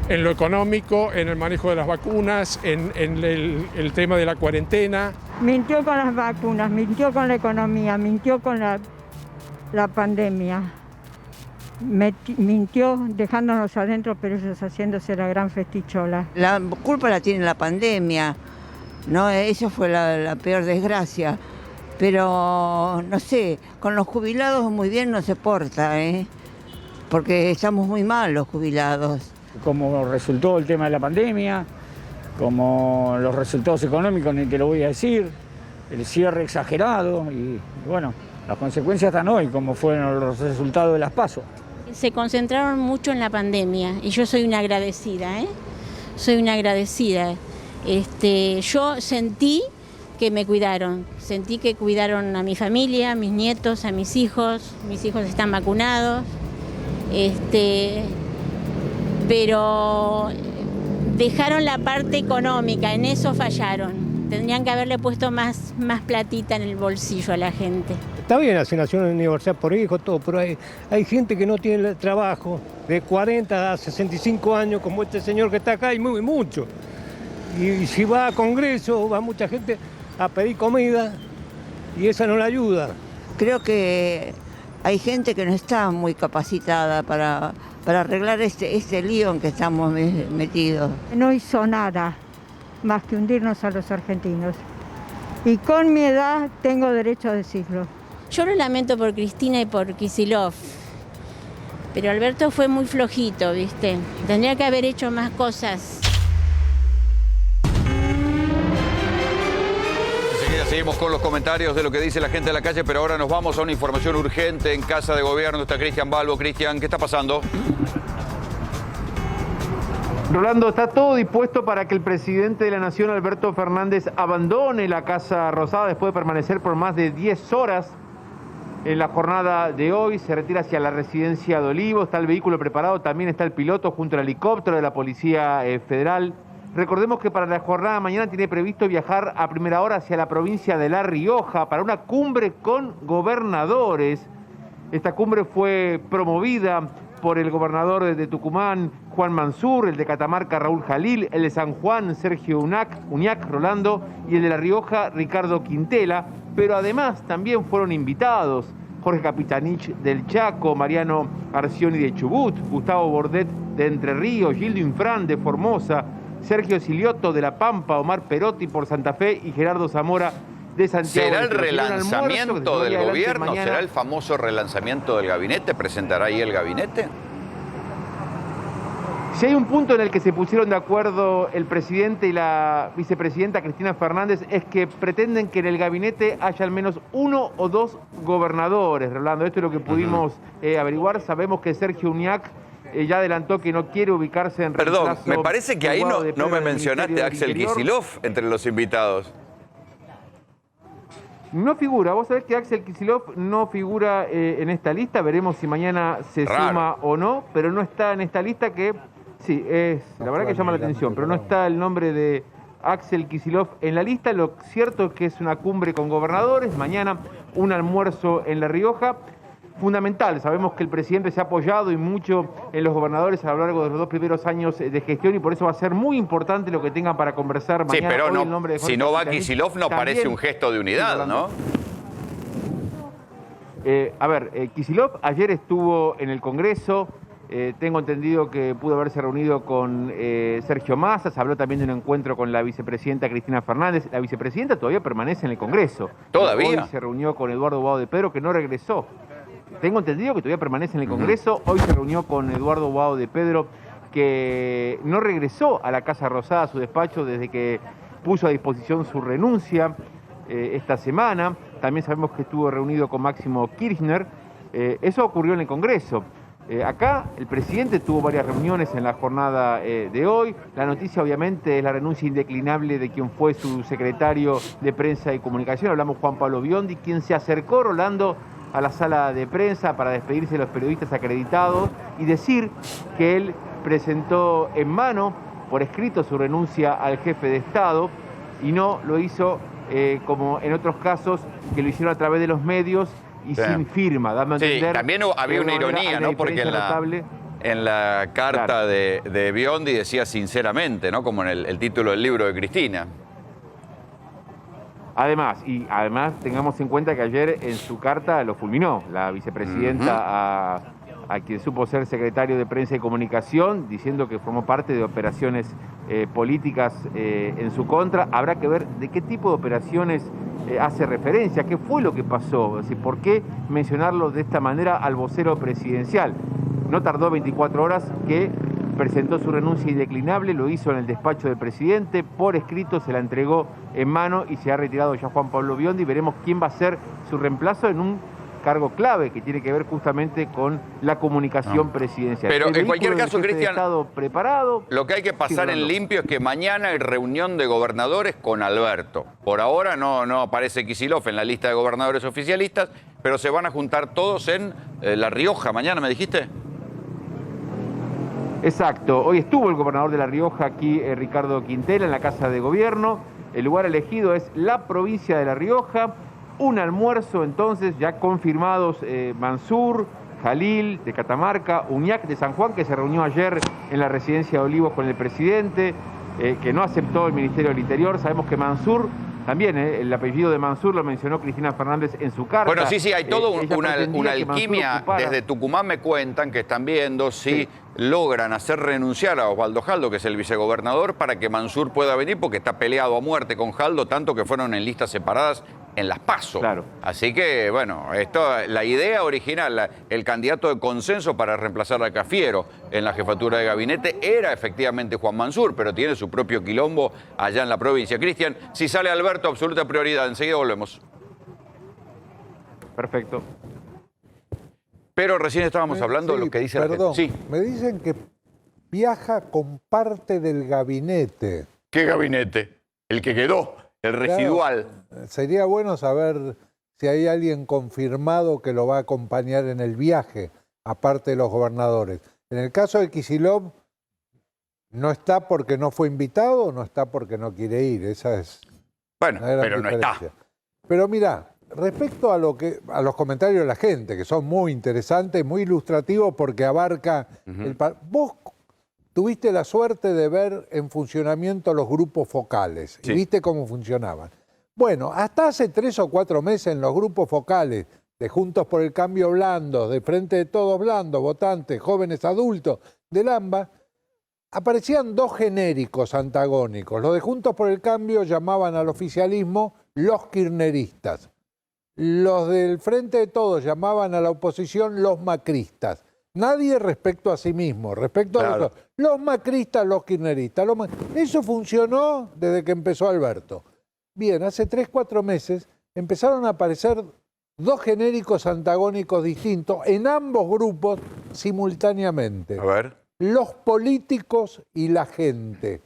En lo económico, en el manejo de las vacunas, en el tema de la cuarentena. Mintió con las vacunas, mintió con la economía, mintió con la pandemia. Mintió dejándonos adentro, pero ellos haciéndose la gran festichola. La culpa la tiene la pandemia, ¿no? Eso fue la peor desgracia. Pero, no sé, con los jubilados muy bien no se porta, ¿eh? Porque estamos muy mal los jubilados. Como resultó el tema de la pandemia, como los resultados económicos, ni te lo voy a decir, el cierre exagerado y bueno, las consecuencias están hoy, como fueron los resultados de las PASO. Se concentraron mucho en la pandemia y yo soy una agradecida, ¿eh? Soy una agradecida. Yo sentí que me cuidaron, sentí que cuidaron a mi familia, a mis nietos, a mis hijos están vacunados, pero dejaron la parte económica, en eso fallaron. Tendrían que haberle puesto más platita en el bolsillo a la gente. Está bien la asignación de universidad por hijo, todo, pero hay gente que no tiene trabajo, de 40 a 65 años, como este señor que está acá, y mucho. Y si va a congreso, va mucha gente a pedir comida, y esa no le ayuda. Creo que hay gente que no está muy capacitada para arreglar este lío en que estamos metidos. No hizo nada más que hundirnos a los argentinos. Y con mi edad tengo derecho a decirlo. Yo lo lamento por Cristina y por Kicillof, pero Alberto fue muy flojito, ¿viste? Tendría que haber hecho más cosas. Enseguida seguimos con los comentarios de lo que dice la gente de la calle, pero ahora nos vamos a una información urgente en Casa de Gobierno. Está Cristian Balbo. Cristian, ¿qué está pasando? Rolando, está todo dispuesto para que el presidente de la Nación, Alberto Fernández, abandone la Casa Rosada después de permanecer por más de 10 horas en la jornada de hoy. Se retira hacia la residencia de Olivos, está el vehículo preparado, también está el piloto junto al helicóptero de la Policía Federal. Recordemos que para la jornada de mañana tiene previsto viajar a primera hora hacia la provincia de La Rioja para una cumbre con gobernadores. Esta cumbre fue promovida por el gobernador de Tucumán, Juan Mansur, el de Catamarca, Raúl Jalil, el de San Juan, Sergio Uñac, Rolando, y el de La Rioja, Ricardo Quintela, pero además también fueron invitados Jorge Capitanich del Chaco, Mariano Arcioni de Chubut, Gustavo Bordet de Entre Ríos, Gildo Infran de Formosa, Sergio Silioto de La Pampa, Omar Perotti por Santa Fe y Gerardo Zamora de Santiago. ¿Será el Tiene un relanzamiento almuerzo que se del lleva gobierno? adelante mañana. ¿Será el famoso relanzamiento del gabinete? ¿Presentará ahí el gabinete? Si hay un punto en el que se pusieron de acuerdo el presidente y la vicepresidenta Cristina Fernández es que pretenden que en el gabinete haya al menos 1 o 2 gobernadores, Rolando. Esto es lo que pudimos averiguar. Sabemos que Sergio Uñac ya adelantó que no quiere ubicarse en Perdón, reemplazo me parece que de ahí Guado no de Pedro me en el mencionaste Ministerio a del Axel Interior. Kicillof entre los invitados. No figura. Vos sabés que Axel Kicillof no figura en esta lista. Veremos si mañana se suma o no, pero no está en esta lista que... Sí, la verdad que llama la atención, pero no está el nombre de Axel Kicillof en la lista. Lo cierto es que es una cumbre con gobernadores, mañana un almuerzo en La Rioja. Fundamental, sabemos que el presidente se ha apoyado y mucho en los gobernadores a lo largo de los 2 primeros años de gestión y por eso va a ser muy importante lo que tengan para conversar mañana. Sí, pero Hoy no, el nombre de si Jorge no va Capitanich Kicillof no también. parece un gesto de unidad, ¿no? Kicillof ayer estuvo en el Congreso. Tengo entendido que pudo haberse reunido con Sergio Massa, se habló también de un encuentro con la vicepresidenta Cristina Fernández. La vicepresidenta todavía permanece en el Congreso. ¿Todavía? Hoy se reunió con Eduardo Guado de Pedro, que no regresó. Tengo entendido que todavía permanece en el Congreso. Hoy se reunió con Eduardo Guado de Pedro, que no regresó a la Casa Rosada, a su despacho, desde que puso a disposición su renuncia esta semana. También sabemos que estuvo reunido con Máximo Kirchner. Eso ocurrió en el Congreso. Acá el presidente tuvo varias reuniones en la jornada de hoy. La noticia obviamente es la renuncia indeclinable de quien fue su secretario de Prensa y Comunicación. Hablamos Juan Pablo Biondi, quien se acercó, Rolando, a la sala de prensa para despedirse de los periodistas acreditados y decir que él presentó en mano, por escrito, su renuncia al jefe de Estado y no lo hizo como en otros casos que lo hicieron a través de los medios y sin firma, dando a entender... También había una ironía, ¿no? Porque en la carta de Biondi decía sinceramente, ¿no? Como en el título del libro de Cristina. Además tengamos en cuenta que ayer en su carta lo fulminó la vicepresidenta a quien supo ser secretario de Prensa y Comunicación, diciendo que formó parte de operaciones políticas en su contra. Habrá que ver de qué tipo de operaciones hace referencia, qué fue lo que pasó, es decir, por qué mencionarlo de esta manera al vocero presidencial. No tardó 24 horas que presentó su renuncia indeclinable, lo hizo en el despacho del presidente, por escrito se la entregó en mano y se ha retirado ya Juan Pablo Biondi. Veremos quién va a ser su reemplazo en un cargo clave que tiene que ver justamente con la comunicación presidencial. Pero en cualquier caso, Cristian, Estado preparado. Lo que hay que pasar en limpio es que mañana hay reunión de gobernadores con Alberto. Por ahora no aparece Kicillof en la lista de gobernadores oficialistas, pero se van a juntar todos en La Rioja mañana, ¿me dijiste? Exacto. Hoy estuvo el gobernador de La Rioja aquí, Ricardo Quintela, en la Casa de Gobierno. El lugar elegido es la provincia de La Rioja. Un almuerzo, entonces, ya confirmados Mansur, Jalil de Catamarca, Uñac de San Juan, que se reunió ayer en la residencia de Olivos con el presidente, que no aceptó el Ministerio del Interior. Sabemos que Mansur, también el apellido de Mansur lo mencionó Cristina Fernández en su carta. Bueno, sí, hay todo una alquimia. Ocupara... Desde Tucumán me cuentan que están viendo si logran hacer renunciar a Osvaldo Jaldo, que es el vicegobernador, para que Mansur pueda venir, porque está peleado a muerte con Jaldo, tanto que fueron en listas separadas en las PASO. Claro. Así que, bueno, la idea original, el candidato de consenso para reemplazar a Cafiero en la jefatura de gabinete era efectivamente Juan Mansur, pero tiene su propio quilombo allá en la provincia. Cristian, si sale Alberto, absoluta prioridad. Enseguida volvemos. Perfecto. Pero recién estábamos hablando de lo que dice la gente. Sí. Me dicen que viaja con parte del gabinete. ¿Qué gabinete? El que quedó, el residual. Claro, sería bueno saber si hay alguien confirmado que lo va a acompañar en el viaje, aparte de los gobernadores. En el caso de Kicillof, ¿no está porque no fue invitado o no está porque no quiere ir? Esa es bueno, la gran pero diferencia. No está. Pero mira, respecto a los comentarios de la gente, que son muy interesantes, muy ilustrativos porque abarca vos tuviste la suerte de ver en funcionamiento los grupos focales y viste cómo funcionaban. Bueno, hasta hace 3 o 4 meses en los grupos focales de Juntos por el Cambio blandos, de Frente de Todos blandos, votantes, jóvenes adultos, del AMBA, aparecían dos genéricos antagónicos. Los de Juntos por el Cambio llamaban al oficialismo los kirchneristas. Los del Frente de Todos llamaban a la oposición los macristas. Nadie respecto a sí mismo, respecto a los macristas, los kirchneristas. Eso funcionó desde que empezó Alberto. Bien, hace 3, 4 meses empezaron a aparecer dos genéricos antagónicos distintos en ambos grupos simultáneamente. A ver. Los políticos y la gente.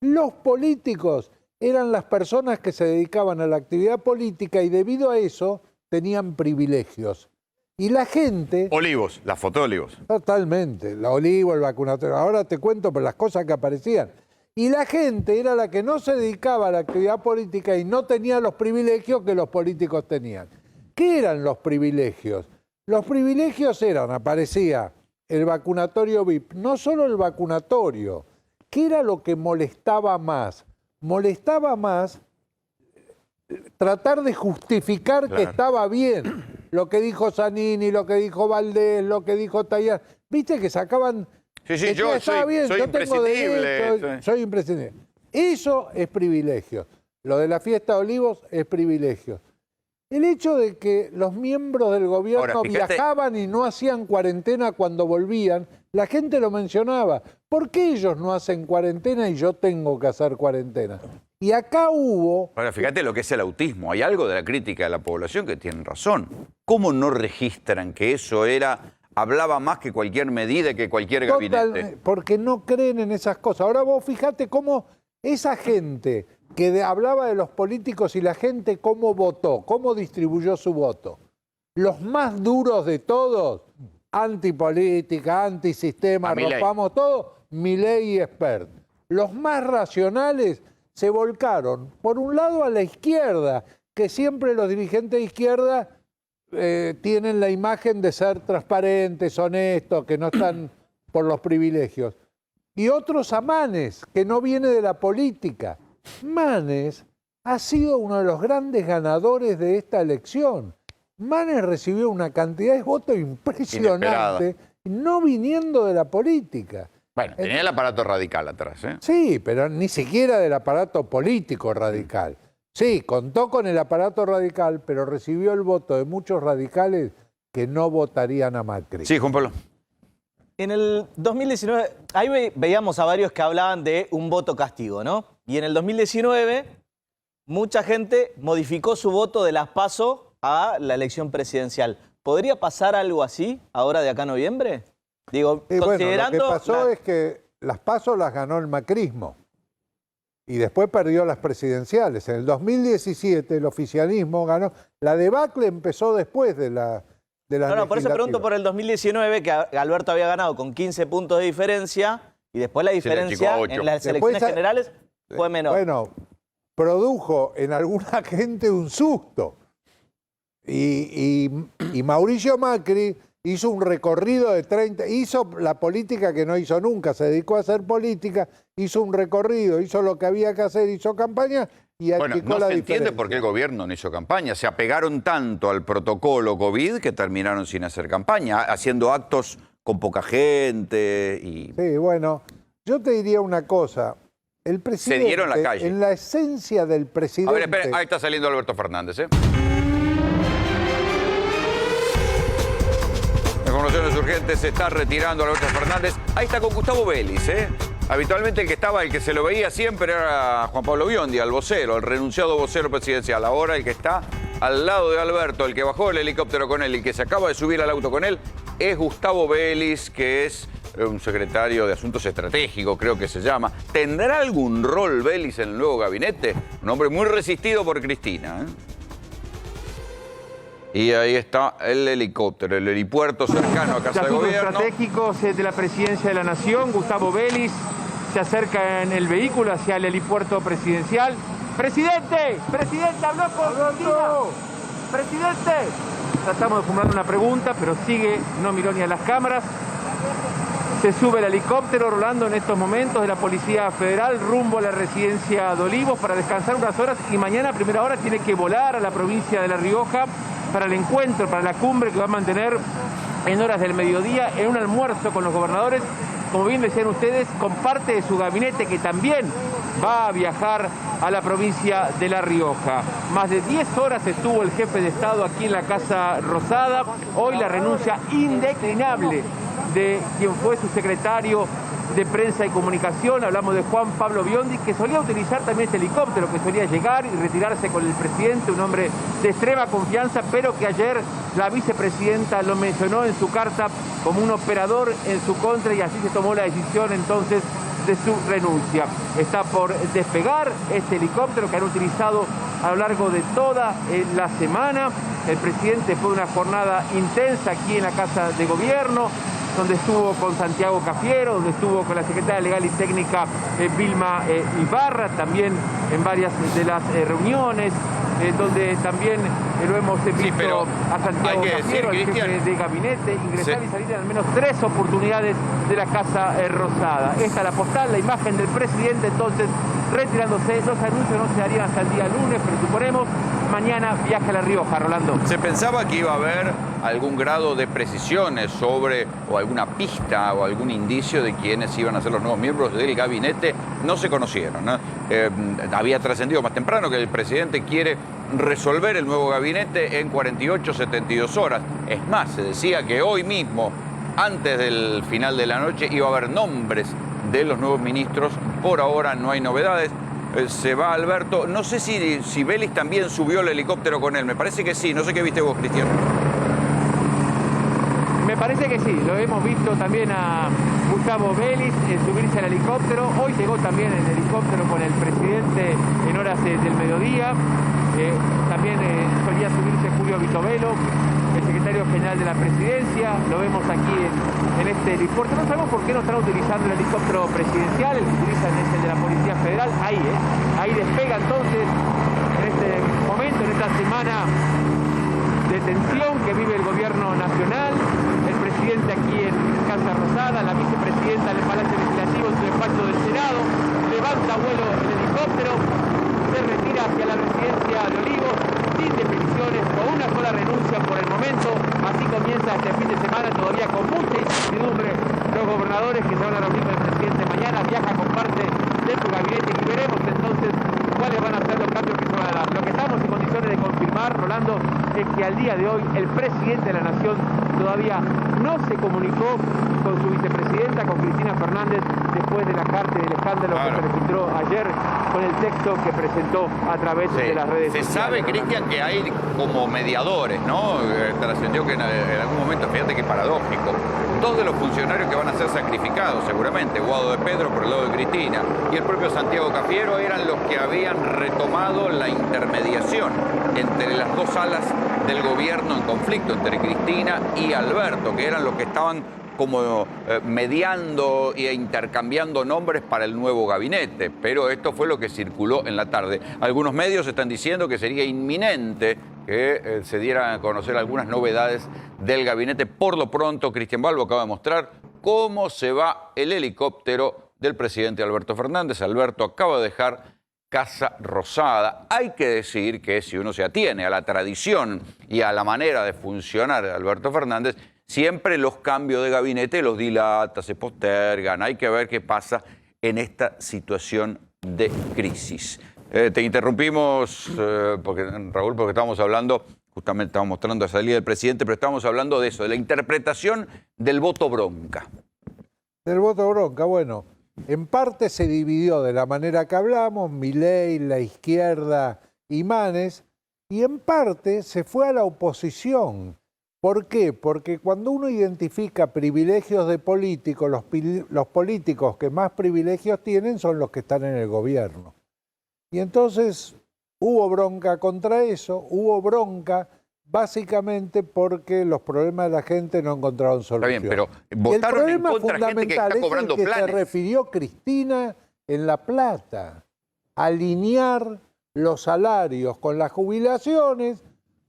Los políticos eran las personas que se dedicaban a la actividad política y debido a eso tenían privilegios. Y la gente... Olivos, la foto de Olivos. Totalmente, la Olivo, el vacunatorio. Ahora te cuento por las cosas que aparecían. Y la gente era la que no se dedicaba a la actividad política y no tenía los privilegios que los políticos tenían. ¿Qué eran los privilegios? Los privilegios eran, aparecía el vacunatorio VIP, no solo el vacunatorio. ¿Qué era lo que molestaba más? Molestaba más tratar de justificar que estaba bien lo que dijo Zanini, lo que dijo Valdés, lo que dijo Tayar. ¿Viste que sacaban? Sí, yo soy imprescindible. Soy imprescindible. Eso es privilegio. Lo de la fiesta de Olivos es privilegio. El hecho de que los miembros del gobierno viajaban y no hacían cuarentena cuando volvían, la gente lo mencionaba. ¿Por qué ellos no hacen cuarentena y yo tengo que hacer cuarentena? Y acá hubo... Ahora, fíjate lo que es el autismo. Hay algo de la crítica de la población que tienen razón. ¿Cómo no registran que eso hablaba más que cualquier medida, que cualquier gabinete? Porque no creen en esas cosas. Ahora vos fíjate cómo esa gente que hablaba de los políticos y la gente cómo votó, cómo distribuyó su voto. Los más duros de todos, antipolítica, antisistema, rompamos todo, Milei y Espert. Los más racionales se volcaron, por un lado, a la izquierda, que siempre los dirigentes de izquierda tienen la imagen de ser transparentes, honestos, que no están por los privilegios. Y otros a Manes, que no viene de la política. Manes ha sido uno de los grandes ganadores de esta elección. Manes recibió una cantidad de votos impresionante, no viniendo de la política. Bueno, tenía el aparato radical atrás, ¿eh? Sí, pero ni siquiera del aparato político radical. Sí, contó con el aparato radical, pero recibió el voto de muchos radicales que no votarían a Macri. Sí, Juan Pablo. En el 2019, ahí veíamos a varios que hablaban de un voto castigo, ¿no? Y en el 2019, mucha gente modificó su voto de las PASO a la elección presidencial. ¿Podría pasar algo así ahora de acá a noviembre? Digo, considerando... Bueno, lo que pasó es que las PASO las ganó el macrismo y después perdió las presidenciales. En el 2017 el oficialismo ganó. La debacle empezó después de la... No, por eso pregunto por el 2019, que Alberto había ganado con 15 puntos de diferencia y después la diferencia en las elecciones generales fue menor. Bueno, produjo en alguna gente un susto. Y Mauricio Macri hizo un recorrido de 30... Hizo la política que no hizo nunca, se dedicó a hacer política, hizo un recorrido, hizo lo que había que hacer, hizo campaña... Bueno, no se entiende por qué el gobierno no hizo campaña. Se apegaron tanto al protocolo COVID que terminaron sin hacer campaña, haciendo actos con poca gente y... Sí, bueno, yo te diría una cosa. El presidente... Se dieron la calle. En la esencia del presidente... A ver, espera, ahí está saliendo Alberto Fernández, ¿eh? Informaciones urgentes, se está retirando Alberto Fernández. Ahí está con Gustavo Vélez, ¿eh? Habitualmente el que se lo veía siempre era Juan Pablo Biondi, el vocero, el renunciado vocero presidencial. Ahora el que está al lado de Alberto, el que bajó el helicóptero con él y que se acaba de subir al auto con él, es Gustavo Vélez, que es un secretario de Asuntos Estratégicos, creo que se llama. ¿Tendrá algún rol Vélez en el nuevo gabinete? Un hombre muy resistido por Cristina, ¿eh? Y ahí está el helicóptero, el helipuerto cercano a Casa de Gobierno. Estratégicos de la Presidencia de la Nación, Gustavo Vélez se acerca en el vehículo hacia el helipuerto presidencial. ¡Presidente! ¡Presidente, habló con Cristina! ¡Presidente! Tratamos de formular una pregunta, pero sigue, no miró ni a las cámaras. Se sube el helicóptero rolando en estos momentos de la Policía Federal rumbo a la residencia de Olivos para descansar unas horas y mañana a primera hora tiene que volar a la provincia de La Rioja para el encuentro, para la cumbre que va a mantener en horas del mediodía en un almuerzo con los gobernadores, como bien decían ustedes, con parte de su gabinete que también va a viajar a la provincia de La Rioja. Más de 10 horas estuvo el jefe de Estado aquí en la Casa Rosada. Hoy la renuncia indeclinable de quien fue su secretario de Prensa y Comunicación. Hablamos de Juan Pablo Biondi, que solía utilizar también este helicóptero, que solía llegar y retirarse con el presidente, un hombre de extrema confianza, pero que ayer la vicepresidenta lo mencionó en su carta como un operador en su contra, y así se tomó la decisión entonces de su renuncia. Está por despegar este helicóptero que han utilizado a lo largo de toda la semana. El presidente fue una jornada intensa aquí en la Casa de Gobierno, donde estuvo con Santiago Cafiero, donde estuvo con la secretaria legal y técnica Vilma Ibarra, también en varias de las reuniones, donde también lo hemos visto a Santiago Cafiero, el jefe de gabinete, ingresar y salir en al menos 3 oportunidades de la Casa Rosada. Esta es la postal, la imagen del presidente entonces retirándose. Los anuncios no se darían hasta el día lunes, pero suponemos mañana viaja a La Rioja, Rolando. Se pensaba que iba a haber algún grado de precisiones sobre, o alguna pista o algún indicio de quiénes iban a ser los nuevos miembros del gabinete. No se conocieron, ¿no? Había trascendido más temprano que el presidente quiere resolver el nuevo gabinete en 48, 72 horas. Es más, se decía que hoy mismo, antes del final de la noche, iba a haber nombres de los nuevos ministros. Por ahora no hay novedades. Se va Alberto. No sé si Vélez también subió el helicóptero con él. Me parece que sí. No sé qué viste vos, Cristian. Me parece que sí. Lo hemos visto también a Gustavo Vélez subirse al helicóptero. Hoy llegó también el helicóptero con el presidente en horas del mediodía. También solía subirse Julio Vitovelo, el secretario general de la presidencia. Lo vemos aquí en este helipuerto. No sabemos por qué no están utilizando el helicóptero presidencial. El que utilizan es el de la Policía Federal. Ahí despega entonces en este momento, en esta semana de tensión que vive el gobierno nacional. El presidente aquí en Casa Rosada, la vicepresidenta del Palacio Legislativo en su despacho del Senado. Levanta vuelo el helicóptero, se retira hacia la residencia de Olivos, sin definiciones, con una sola renuncia por el momento. Así comienza este fin de semana, todavía con mucha incertidumbre. Los gobernadores que se van a reunir con el presidente mañana, viaja con parte de su gabinete y veremos entonces cuáles van a ser los cambios que se van a dar. Lo que estamos en condiciones de confirmar, Rolando, es que al día de hoy el presidente de la Nación todavía no se comunicó con su vicepresidenta, con Cristina Fernández, después de la carta y del escándalo que se registró ayer con el texto que presentó a través de las redes sociales. Se sabe, Cristian, que hay como mediadores, ¿no? Trascendió que en algún momento, fíjate qué paradójico, 2 de los funcionarios que van a ser sacrificados, seguramente, Guado de Pedro por el lado de Cristina y el propio Santiago Cafiero, eran los que habían retomado la intermediación entre las 2 alas del gobierno en conflicto, entre Cristina y Alberto, que eran los que estaban como mediando e intercambiando nombres para el nuevo gabinete. Pero esto fue lo que circuló en la tarde. Algunos medios están diciendo que sería inminente que se dieran a conocer algunas novedades del gabinete. Por lo pronto, Cristian Balbo acaba de mostrar cómo se va el helicóptero del presidente Alberto Fernández. Alberto acaba de dejar Casa Rosada. Hay que decir que si uno se atiene a la tradición y a la manera de funcionar de Alberto Fernández, siempre los cambios de gabinete los dilata, se postergan. Hay que ver qué pasa en esta situación de crisis. Te interrumpimos, Raúl, porque estábamos hablando, justamente estábamos mostrando la salida del presidente, pero estábamos hablando de eso, de la interpretación del voto bronca. Del voto bronca, bueno, en parte se dividió de la manera que hablamos, Milei, la izquierda y Manes, y en parte se fue a la oposición. ¿Por qué? Porque cuando uno identifica privilegios de políticos, los políticos que más privilegios tienen son los que están en el gobierno. Y entonces hubo bronca contra eso, hubo bronca básicamente porque los problemas de la gente no encontraron solución. Está bien, pero votaron en contra gente que está cobrando es el que planes. se refirió Cristina en La Plata, alinear los salarios con las jubilaciones,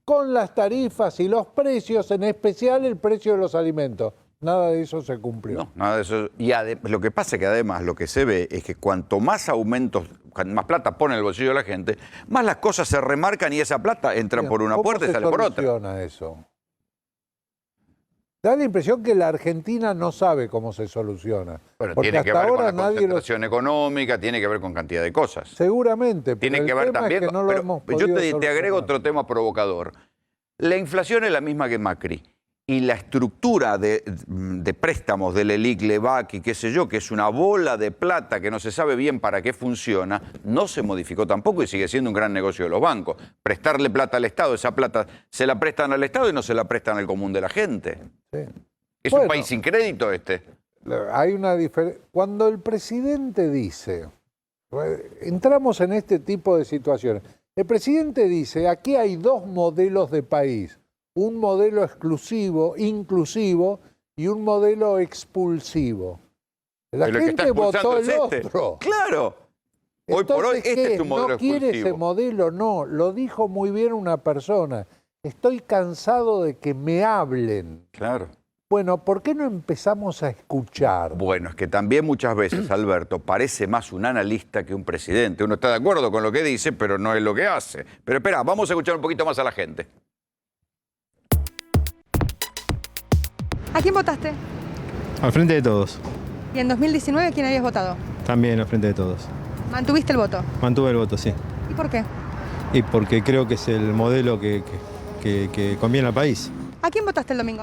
con las tarifas y los precios, en especial el precio de los alimentos. Nada de eso se cumplió. No, nada de eso. Y lo que pasa es que además lo que se ve es que cuanto más aumentos, más plata pone en el bolsillo de la gente, más las cosas se remarcan y esa plata entra por una puerta y sale por otra. ¿Cómo se soluciona eso? Da la impresión que la Argentina no sabe cómo se soluciona. Bueno, porque tiene que hasta ver con ahora la concentración económica, tiene que ver con cantidad de cosas. Seguramente. Tiene pero que el ver tema también es que no lo pero hemos yo podido te solucionar. agrego otro tema provocador. La inflación es la misma que Macri. Y la estructura de préstamos del ELIC, LEVAC y qué sé yo, que es una bola de plata que no se sabe bien para qué funciona, no se modificó tampoco y sigue siendo un gran negocio de los bancos. Prestarle plata al Estado, esa plata se la prestan al Estado y no se la prestan al común de la gente. Sí. ¿Es un país sin crédito este? Hay una diferencia. Cuando el presidente dice, entramos en este tipo de situaciones, el presidente dice, aquí hay dos modelos de país. Un modelo exclusivo, inclusivo, y un modelo expulsivo. La Pero gente votó el otro. Claro. Hoy por hoy este es un modelo ¿No quiere ese expulsivo. modelo? No, lo dijo muy bien una persona. Estoy cansado de que me hablen. Claro. Bueno, ¿por qué no empezamos a escuchar? Bueno, es que también muchas veces, Alberto, parece más un analista que un presidente. Uno está de acuerdo con lo que dice, pero no es lo que hace. Pero espera, vamos a escuchar un poquito más a la gente. ¿A quién votaste? Al Frente de Todos. ¿Y en 2019 a quién habías votado? También al Frente de Todos. ¿Mantuviste el voto? Mantuve el voto, sí. ¿Y por qué? Y porque creo que es el modelo que conviene al país. ¿A quién votaste el domingo?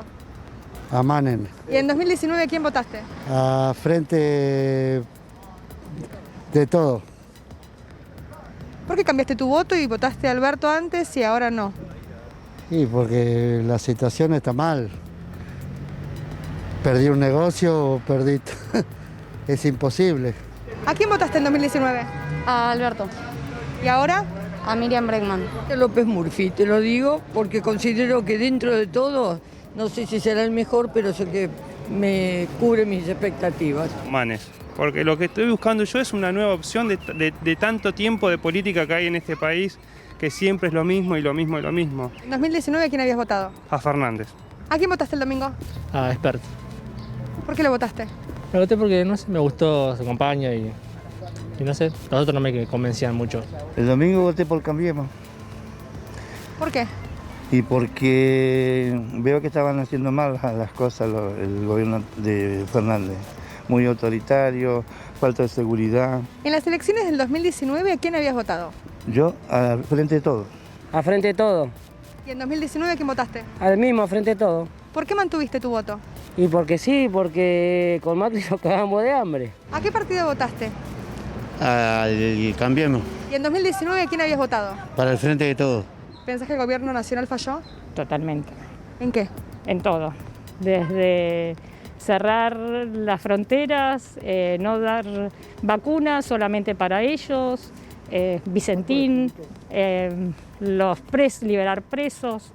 A Manen. ¿Y en 2019 a quién votaste? A Frente de Todo. ¿Por qué cambiaste tu voto y votaste a Alberto antes y ahora no? Y porque la situación está mal. Perdí un negocio, perdí... es imposible. ¿A quién votaste en 2019? A Alberto. ¿Y ahora? A Miriam Bregman. López Murphy, te lo digo porque considero que dentro de todo, no sé si será el mejor, pero es el que me cubre mis expectativas. Manes, porque lo que estoy buscando yo es una nueva opción de tanto tiempo de política que hay en este país, que siempre es lo mismo y lo mismo y lo mismo. En 2019 ¿a quién habías votado? A Fernández. ¿A quién votaste el domingo? A Expert. ¿Por qué lo votaste? Lo voté porque, no sé, me gustó su campaña y no sé, los otros no me convencían mucho. El domingo voté por Cambiemos. ¿Por qué? Y porque veo que estaban haciendo mal las cosas el gobierno de Fernández. Muy autoritario, falta de seguridad. En las elecciones del 2019 ¿a quién habías votado? Yo, al Frente de Todo. A Frente de Todo. ¿Y en 2019 a quién votaste? Al mismo, a Frente de Todo. ¿Por qué mantuviste tu voto? Y porque sí, porque con Macri nos cagamos de hambre. ¿A qué partido votaste? Al Cambiemos. ¿Y en 2019 a quién habías votado? Para el Frente de Todo. ¿Pensás que el gobierno nacional falló? Totalmente. ¿En qué? En todo. Desde cerrar las fronteras, no dar vacunas solamente para ellos, Vicentín, liberar presos.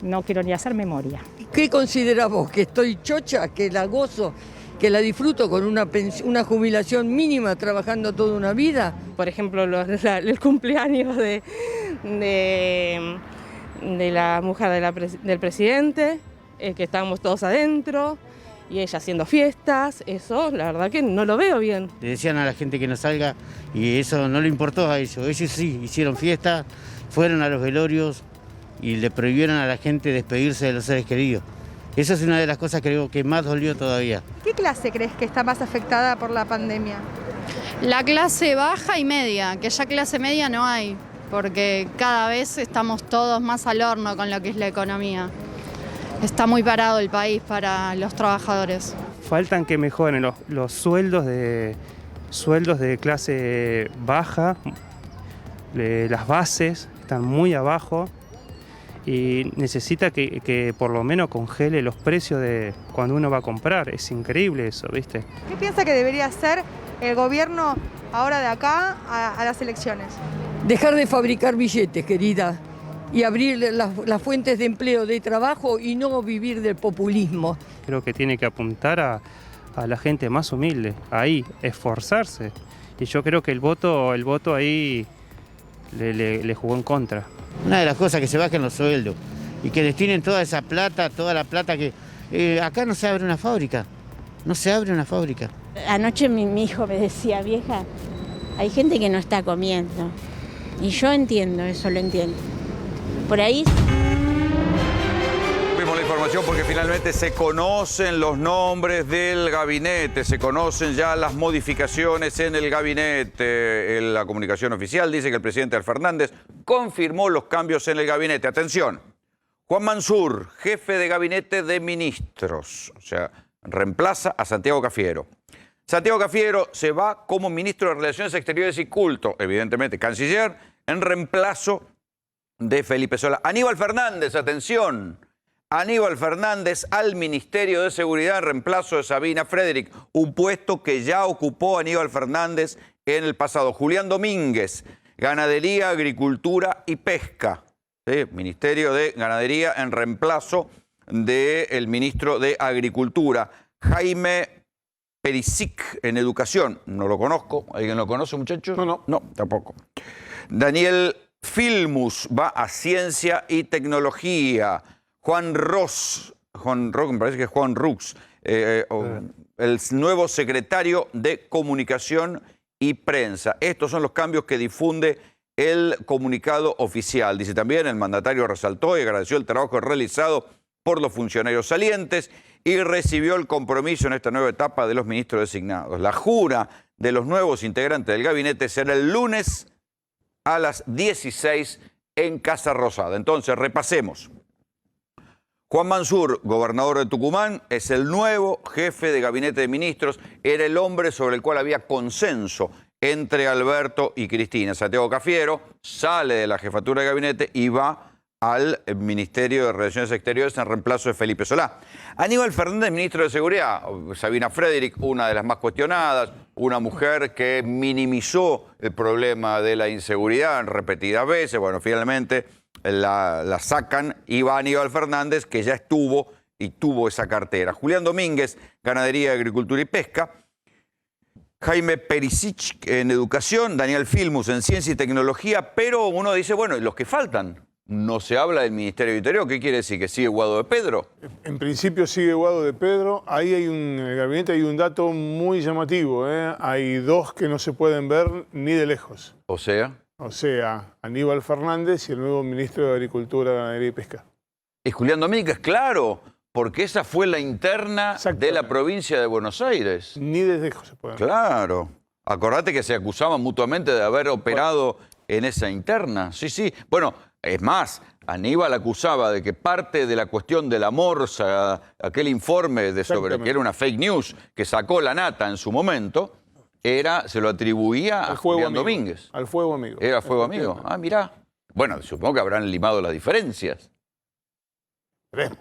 No quiero ni hacer memoria. ¿Qué considerás vos? ¿Que estoy chocha? ¿Que la gozo? ¿Que la disfruto con una jubilación mínima trabajando toda una vida? Por ejemplo, el cumpleaños de la mujer del presidente, que estábamos todos adentro, y ella haciendo fiestas, eso la verdad que no lo veo bien. Le decían a la gente que no salga y eso no le importó a ellos. Ellos sí, hicieron fiestas, fueron a los velorios y le prohibieron a la gente despedirse de los seres queridos. Esa es una de las cosas que más dolió todavía. ¿Qué clase crees que está más afectada por la pandemia? La clase baja y media, que ya clase media no hay, porque cada vez estamos todos más al horno con lo que es la economía. Está muy parado el país para los trabajadores. Faltan que mejoren los sueldos de clase baja, las bases están muy abajo y necesita que por lo menos congele los precios de cuando uno va a comprar. Es increíble eso, ¿viste? ¿Qué piensa que debería hacer el gobierno ahora de acá a las elecciones? Dejar de fabricar billetes, querida, y abrir las fuentes de empleo, de trabajo y no vivir del populismo. Creo que tiene que apuntar a la gente más humilde, ahí, esforzarse. Y yo creo que el voto ahí le jugó en contra. Una de las cosas que se bajen los sueldos y que destinen toda esa plata, toda la plata que... acá no se abre una fábrica, no se abre una fábrica. Anoche mi hijo me decía, vieja, hay gente que no está comiendo. Y yo entiendo, eso lo entiendo. Por ahí... la información porque finalmente se conocen los nombres del gabinete, se conocen ya las modificaciones en el gabinete. La comunicación oficial dice que el presidente Fernández confirmó los cambios en el gabinete. Atención, Juan Mansur, jefe de gabinete de ministros, o sea, reemplaza a Santiago Cafiero. Santiago Cafiero se va como ministro de Relaciones Exteriores y Culto, evidentemente canciller, en reemplazo de Felipe Solá. Aníbal Fernández, atención, Aníbal Fernández al Ministerio de Seguridad en reemplazo de Sabina Frederick, un puesto que ya ocupó Aníbal Fernández en el pasado. Julián Domínguez, Ganadería, Agricultura y Pesca, ¿sí? Ministerio de Ganadería en reemplazo del ministro de Agricultura. Jaime Perisic en Educación, no lo conozco. ¿Alguien lo conoce, muchachos? No, tampoco. Daniel Filmus va a Ciencia y Tecnología. Juan Ross, me parece que es Juan Rux, el nuevo secretario de Comunicación y Prensa. Estos son los cambios que difunde el comunicado oficial. Dice también, el mandatario resaltó y agradeció el trabajo realizado por los funcionarios salientes y recibió el compromiso en esta nueva etapa de los ministros designados. La jura de los nuevos integrantes del gabinete será el lunes a las 16 en Casa Rosada. Entonces, repasemos. Juan Mansur, gobernador de Tucumán, es el nuevo jefe de gabinete de ministros. Era el hombre sobre el cual había consenso entre Alberto y Cristina. Santiago Cafiero sale de la jefatura de gabinete y va al Ministerio de Relaciones Exteriores en reemplazo de Felipe Solá. Aníbal Fernández, ministro de Seguridad. Sabina Frederick, una de las más cuestionadas, una mujer que minimizó el problema de la inseguridad repetidas veces. Bueno, finalmente la sacan y va Aníbal Fernández, que ya estuvo y tuvo esa cartera. Julián Domínguez, Ganadería, Agricultura y Pesca. Jaime Perisic en Educación. Daniel Filmus en Ciencia y Tecnología. Pero uno dice, bueno, ¿y los que faltan? No se habla del Ministerio de Interior. ¿Qué quiere decir? ¿Que sigue Guado de Pedro? En principio sigue Guado de Pedro. Ahí en el gabinete hay un dato muy llamativo, ¿eh? Hay dos que no se pueden ver ni de lejos. O sea, Aníbal Fernández y el nuevo ministro de Agricultura, Ganadería y Pesca. Y Julián Domínguez, claro, porque esa fue la interna de la provincia de Buenos Aires. Ni de lejos se pueden ver. Claro. Acordate que se acusaban mutuamente de haber operado en esa interna. Sí, sí. Bueno, es más, Aníbal acusaba de que parte de la cuestión de la morsa, aquel informe sobre que era una fake news que sacó la Nata en su momento, se lo atribuía a Julián Domínguez. Al Fuego Amigo. Era Fuego Amigo. Ah, mirá. Bueno, supongo que habrán limado las diferencias. Esperemos.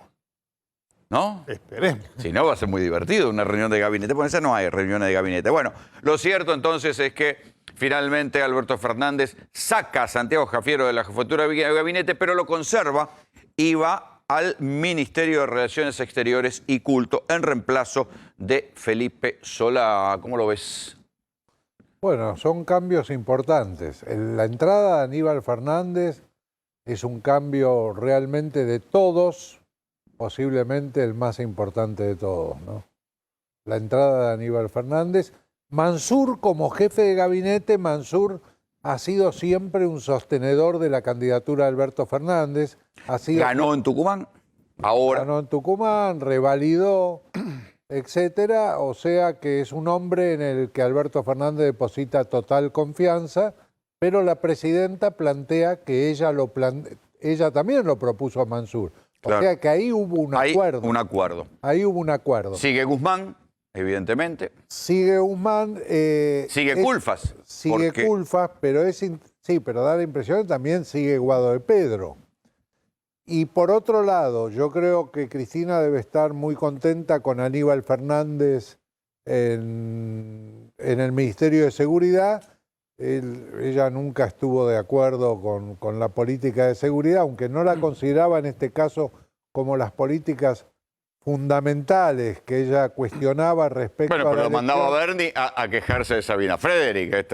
¿No? Esperemos. Si no, va a ser muy divertido una reunión de gabinete. Por eso no hay reuniones de gabinete. Bueno, lo cierto entonces es que finalmente Alberto Fernández saca a Santiago Cafiero de la jefatura de gabinete, pero lo conserva y va al Ministerio de Relaciones Exteriores y Culto en reemplazo de Felipe Solá. ¿Cómo lo ves? Bueno, son cambios importantes. La entrada de Aníbal Fernández es un cambio realmente de todos, posiblemente el más importante de todos, ¿no? La entrada de Aníbal Fernández. Mansur, como jefe de gabinete, Mansur ha sido siempre un sostenedor de la candidatura de Alberto Fernández. Ganó en Tucumán, ahora. Ganó en Tucumán, revalidó, etcétera. O sea que es un hombre en el que Alberto Fernández deposita total confianza, pero la presidenta plantea que ella también lo propuso a Mansur. Claro. O sea que ahí hubo un acuerdo. Un acuerdo. Ahí hubo un acuerdo. Sigue Guzmán, evidentemente. Sigue Guzmán. Sigue Culfas. Sigue Culfas, pero pero da la impresión que también sigue Guado de Pedro. Y por otro lado, yo creo que Cristina debe estar muy contenta con Aníbal Fernández en el Ministerio de Seguridad. Ella nunca estuvo de acuerdo con la política de seguridad, aunque no la consideraba en este caso como las políticas fundamentales que ella cuestionaba respecto a la pero lo mandaba a Bernie a quejarse de Sabina Frederick.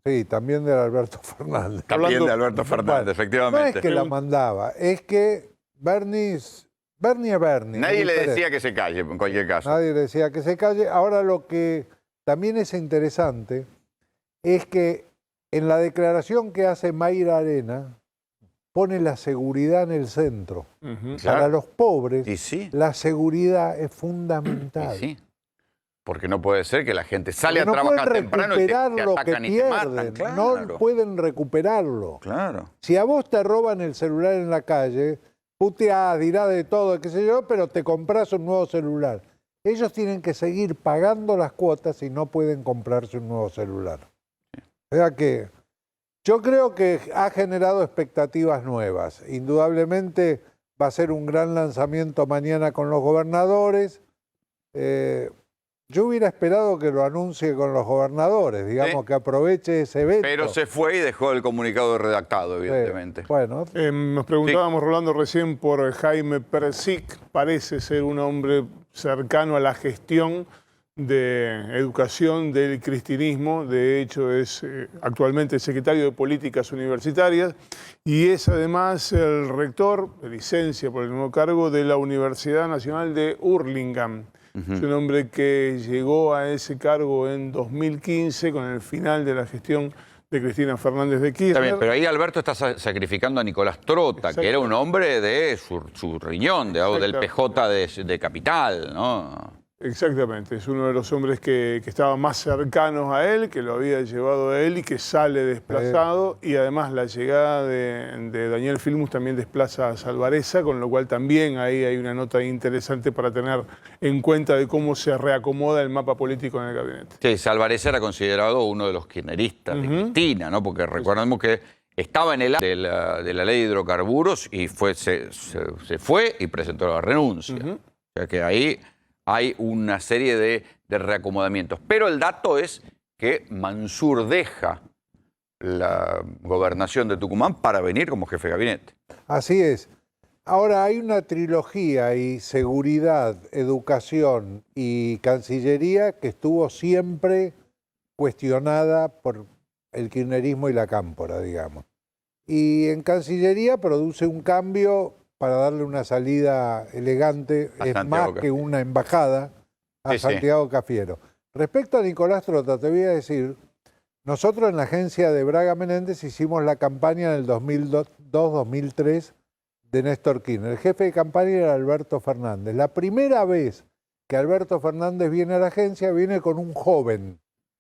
Sí, también de Alberto Fernández. También de Alberto Fernández, efectivamente. No es que la mandaba, es que Bernie es Bernie. Nadie le decía que se calle, en cualquier caso. Nadie le decía que se calle. Ahora lo que también es interesante es que en la declaración que hace Mayra Arena, pone la seguridad en el centro. Claro. Para los pobres, Y sí. la seguridad es fundamental. Y sí. Porque no puede ser que la gente sale Porque a no trabajar pueden temprano y te recuperar lo que atacan y te matan. pierden. Claro. No pueden recuperarlo. Claro. Si a vos te roban el celular en la calle, puteás, dirás de todo, qué sé yo, pero te compras un nuevo celular. Ellos tienen que seguir pagando las cuotas y no pueden comprarse un nuevo celular. O sea que yo creo que ha generado expectativas nuevas. Indudablemente va a ser un gran lanzamiento mañana con los gobernadores. Yo hubiera esperado que lo anuncie con los gobernadores, digamos, que aproveche ese veto. Pero se fue y dejó el comunicado redactado, evidentemente. Bueno. Nos preguntábamos, Rolando, recién por Jaime Persic. Parece ser un hombre cercano a la gestión de educación del cristianismo. De hecho, es actualmente secretario de Políticas Universitarias y es además el rector de licencia por el nuevo cargo de la Universidad Nacional de Hurlingham. Es un hombre que llegó a ese cargo en 2015 con el final de la gestión de Cristina Fernández de Kirchner. Está bien, pero ahí Alberto está sacrificando a Nicolás Trota, que era un hombre de su riñón, del PJ de Capital, ¿no? Exactamente, es uno de los hombres que estaban más cercanos a él, que lo había llevado a él y que sale desplazado. Y además la llegada de Daniel Filmus también desplaza a Salvarezza, con lo cual también ahí hay una nota interesante para tener en cuenta de cómo se reacomoda el mapa político en el gabinete. Sí, Salvarezza era considerado uno de los kirchneristas de Cristina, ¿no? Porque recordemos que estaba en el de la ley de hidrocarburos y se fue y presentó la renuncia. O sea que ahí hay una serie de reacomodamientos. Pero el dato es que Mansur deja la gobernación de Tucumán para venir como jefe de gabinete. Así es. Ahora hay una trilogía y seguridad, educación y Cancillería que estuvo siempre cuestionada por el kirchnerismo y la cámpora, digamos. Y en Cancillería produce un cambio para darle una salida elegante, es más que una embajada, a Santiago Cafiero. Respecto a Nicolás Trota, te voy a decir, nosotros en la agencia de Braga Menéndez hicimos la campaña en el 2002-2003 de Néstor Kirchner. El jefe de campaña era Alberto Fernández. La primera vez que Alberto Fernández viene a la agencia, viene con un joven,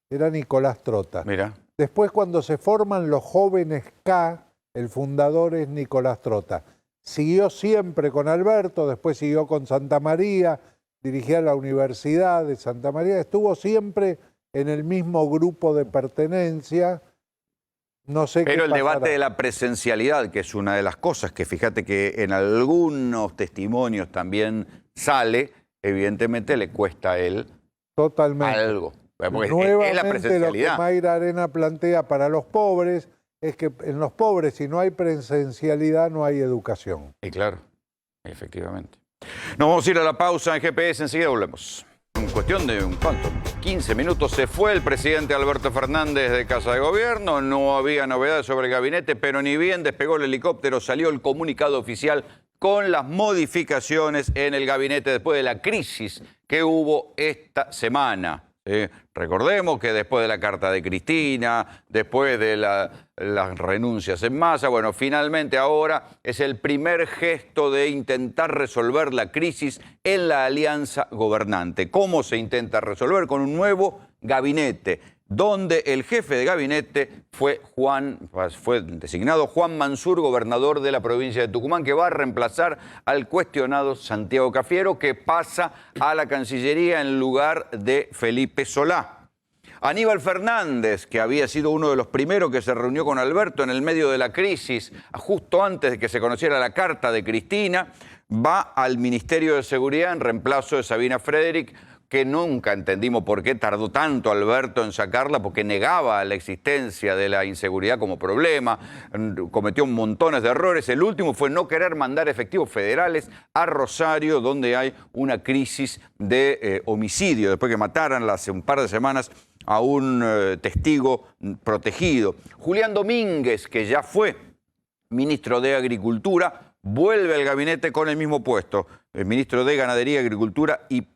era Nicolás Trota. Mira. Después, cuando se forman los jóvenes K, el fundador es Nicolás Trota. Siguió siempre con Alberto, después siguió con Santa María, dirigía la Universidad de Santa María, estuvo siempre en el mismo grupo de pertenencia. No sé Pero qué el debate de la presencialidad, que es una de las cosas que fíjate que en algunos testimonios también sale, evidentemente le cuesta a él algo. Porque nuevamente es la presencialidad. Lo que Mayra Arena plantea para los pobres es que en los pobres, si no hay presencialidad, no hay educación. Y claro, efectivamente. Nos vamos a ir a la pausa en GPS, enseguida volvemos. En cuestión de, ¿cuánto? 15 minutos se fue el presidente Alberto Fernández de Casa de Gobierno, no había novedades sobre el gabinete, pero ni bien despegó el helicóptero, salió el comunicado oficial con las modificaciones en el gabinete después de la crisis que hubo esta semana. Recordemos que después de la carta de Cristina, después de las renuncias en masa, bueno, finalmente ahora es el primer gesto de intentar resolver la crisis en la alianza gobernante. ¿Cómo se intenta resolver? Con un nuevo gabinete, donde el jefe de gabinete fue designado Juan Mansur, gobernador de la provincia de Tucumán, que va a reemplazar al cuestionado Santiago Cafiero, que pasa a la Cancillería en lugar de Felipe Solá. Aníbal Fernández, que había sido uno de los primeros que se reunió con Alberto en el medio de la crisis, justo antes de que se conociera la carta de Cristina, va al Ministerio de Seguridad en reemplazo de Sabina Frederick, que nunca entendimos por qué tardó tanto Alberto en sacarla, porque negaba la existencia de la inseguridad como problema, cometió montones de errores. El último fue no querer mandar efectivos federales a Rosario, donde hay una crisis de homicidio, después que mataran hace un par de semanas a un testigo protegido. Julián Domínguez, que ya fue ministro de Agricultura, vuelve al gabinete con el mismo puesto, el ministro de Ganadería, Agricultura y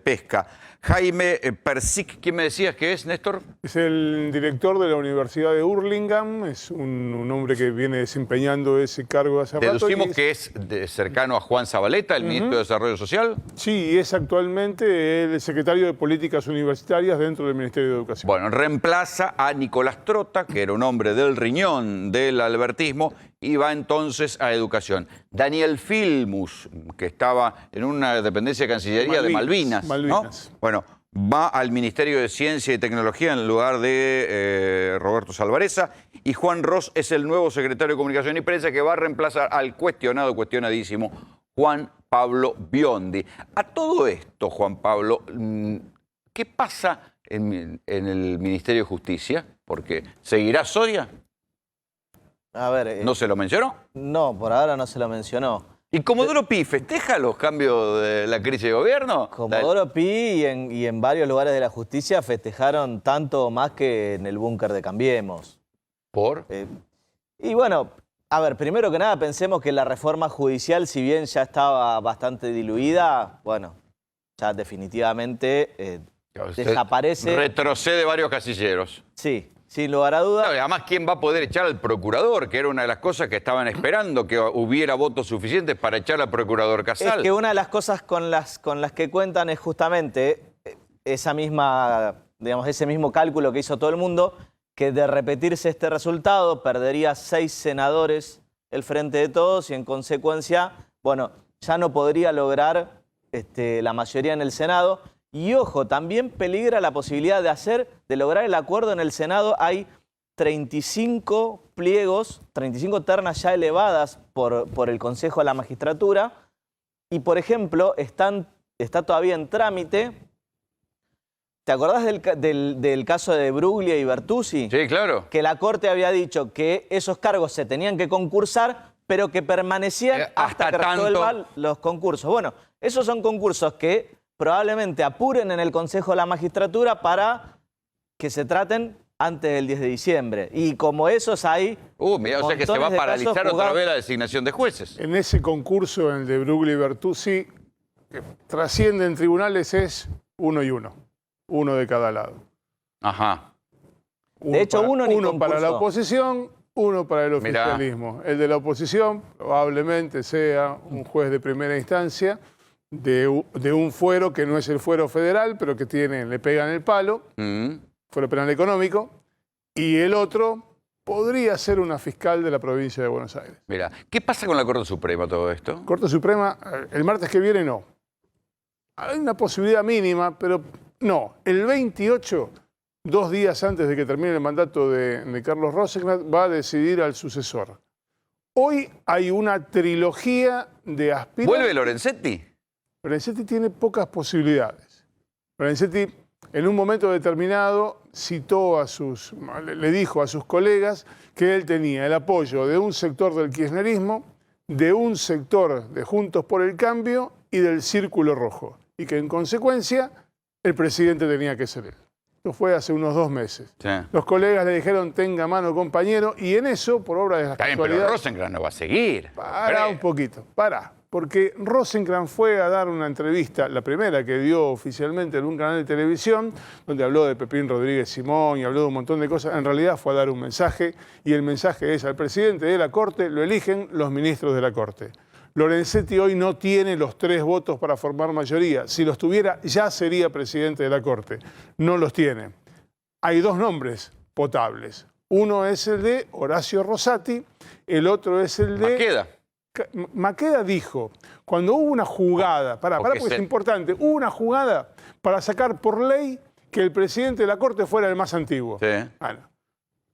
Pesca. Jaime Persic, ¿quién me decías que es, Néstor? Es el director de la Universidad de Hurlingham, es un hombre que viene desempeñando ese cargo hace rato. Deducimos que es cercano a Juan Zabaleta, el ministro de Desarrollo Social. Sí, es actualmente el secretario de Políticas Universitarias dentro del Ministerio de Educación. Bueno, reemplaza a Nicolás Trota, que era un hombre del riñón del albertismo, y va entonces a Educación. Daniel Filmus, que estaba en una dependencia de Cancillería de Malvinas. ¿No? Bueno, va al Ministerio de Ciencia y Tecnología en lugar de Roberto Salvarezza. Y Juan Ross es el nuevo secretario de Comunicación y Prensa que va a reemplazar al cuestionadísimo Juan Pablo Biondi. A todo esto, Juan Pablo, ¿qué pasa en el Ministerio de Justicia? Porque ¿seguirá Soria? A ver, ¿No se lo mencionó? No, por ahora no se lo mencionó. ¿Y Comodoro Pi festeja los cambios de la crisis de gobierno? Comodoro Pi y en varios lugares de la justicia festejaron tanto más que en el búnker de Cambiemos. ¿Por? Y bueno, a ver, primero que nada pensemos que la reforma judicial, si bien ya estaba bastante diluida, bueno, ya definitivamente desaparece. Retrocede varios casilleros. Sí. Sin lugar a dudas. Además, ¿quién va a poder echar al procurador? Que era una de las cosas que estaban esperando, que hubiera votos suficientes para echar al procurador Casal. Es que una de las cosas con las que cuentan es justamente esa misma, digamos, ese mismo cálculo que hizo todo el mundo, que de repetirse este resultado perdería 6 senadores el Frente de Todos y en consecuencia, bueno, ya no podría lograr la mayoría en el Senado. Y ojo, también peligra la posibilidad de lograr el acuerdo en el Senado. Hay 35 pliegos, 35 ternas ya elevadas por el Consejo de la Magistratura. Y, por ejemplo, está todavía en trámite. ¿Te acordás del caso de Bruglia y Bertuzzi? Sí, claro. Que la Corte había dicho que esos cargos se tenían que concursar, pero que permanecían hasta que resuelvan los concursos. Bueno, esos son concursos que probablemente apuren en el Consejo de la Magistratura para que se traten antes del 10 de diciembre. Y como esos hay... Mira, o sea que se va a paralizar otra vez la designación de jueces. En ese concurso, en el de Bruglia y Bertuzzi, que trasciende en tribunales es 1 y 1. 1 de cada lado. Ajá. De hecho, uno para la oposición, 1 para el oficialismo. Mirá. El de la oposición probablemente sea un juez de primera instancia de un fuero que no es el fuero federal, pero que le pegan el palo, fuero penal económico, y el otro podría ser una fiscal de la provincia de Buenos Aires. Mira, ¿qué pasa con la Corte Suprema todo esto? Corte Suprema, el martes que viene no. Hay una posibilidad mínima, pero no. El 28, 2 días antes de que termine el mandato de Carlos Rosenkrantz, va a decidir al sucesor. Hoy hay una trilogía de aspirantes. ¿Vuelve Lorenzetti? Lorenzetti tiene pocas posibilidades. Lorenzetti, en un momento determinado, le dijo a sus colegas que él tenía el apoyo de un sector del kirchnerismo, de un sector de Juntos por el Cambio y del Círculo Rojo. Y que en consecuencia el presidente tenía que ser él. Esto fue hace unos 2 meses. Sí. Los colegas le dijeron, tenga mano, compañero, y en eso, por obra de las casualidades... Pero Rosenkrantz no va a seguir. Pará un poquito, pará. Porque Rosenkrantz fue a dar una entrevista, la primera que dio oficialmente en un canal de televisión, donde habló de Pepín Rodríguez Simón y habló de un montón de cosas. En realidad fue a dar un mensaje, y el mensaje es: al presidente de la Corte lo eligen los ministros de la Corte. Lorenzetti hoy no tiene los 3 votos para formar mayoría. Si los tuviera, ya sería presidente de la Corte. No los tiene. Hay 2 nombres potables. Uno es el de Horacio Rosati, el otro es el de... Maqueda. Maqueda dijo, cuando hubo una jugada, porque es importante, hubo una jugada para sacar por ley que el presidente de la Corte fuera el más antiguo. Sí. Bueno,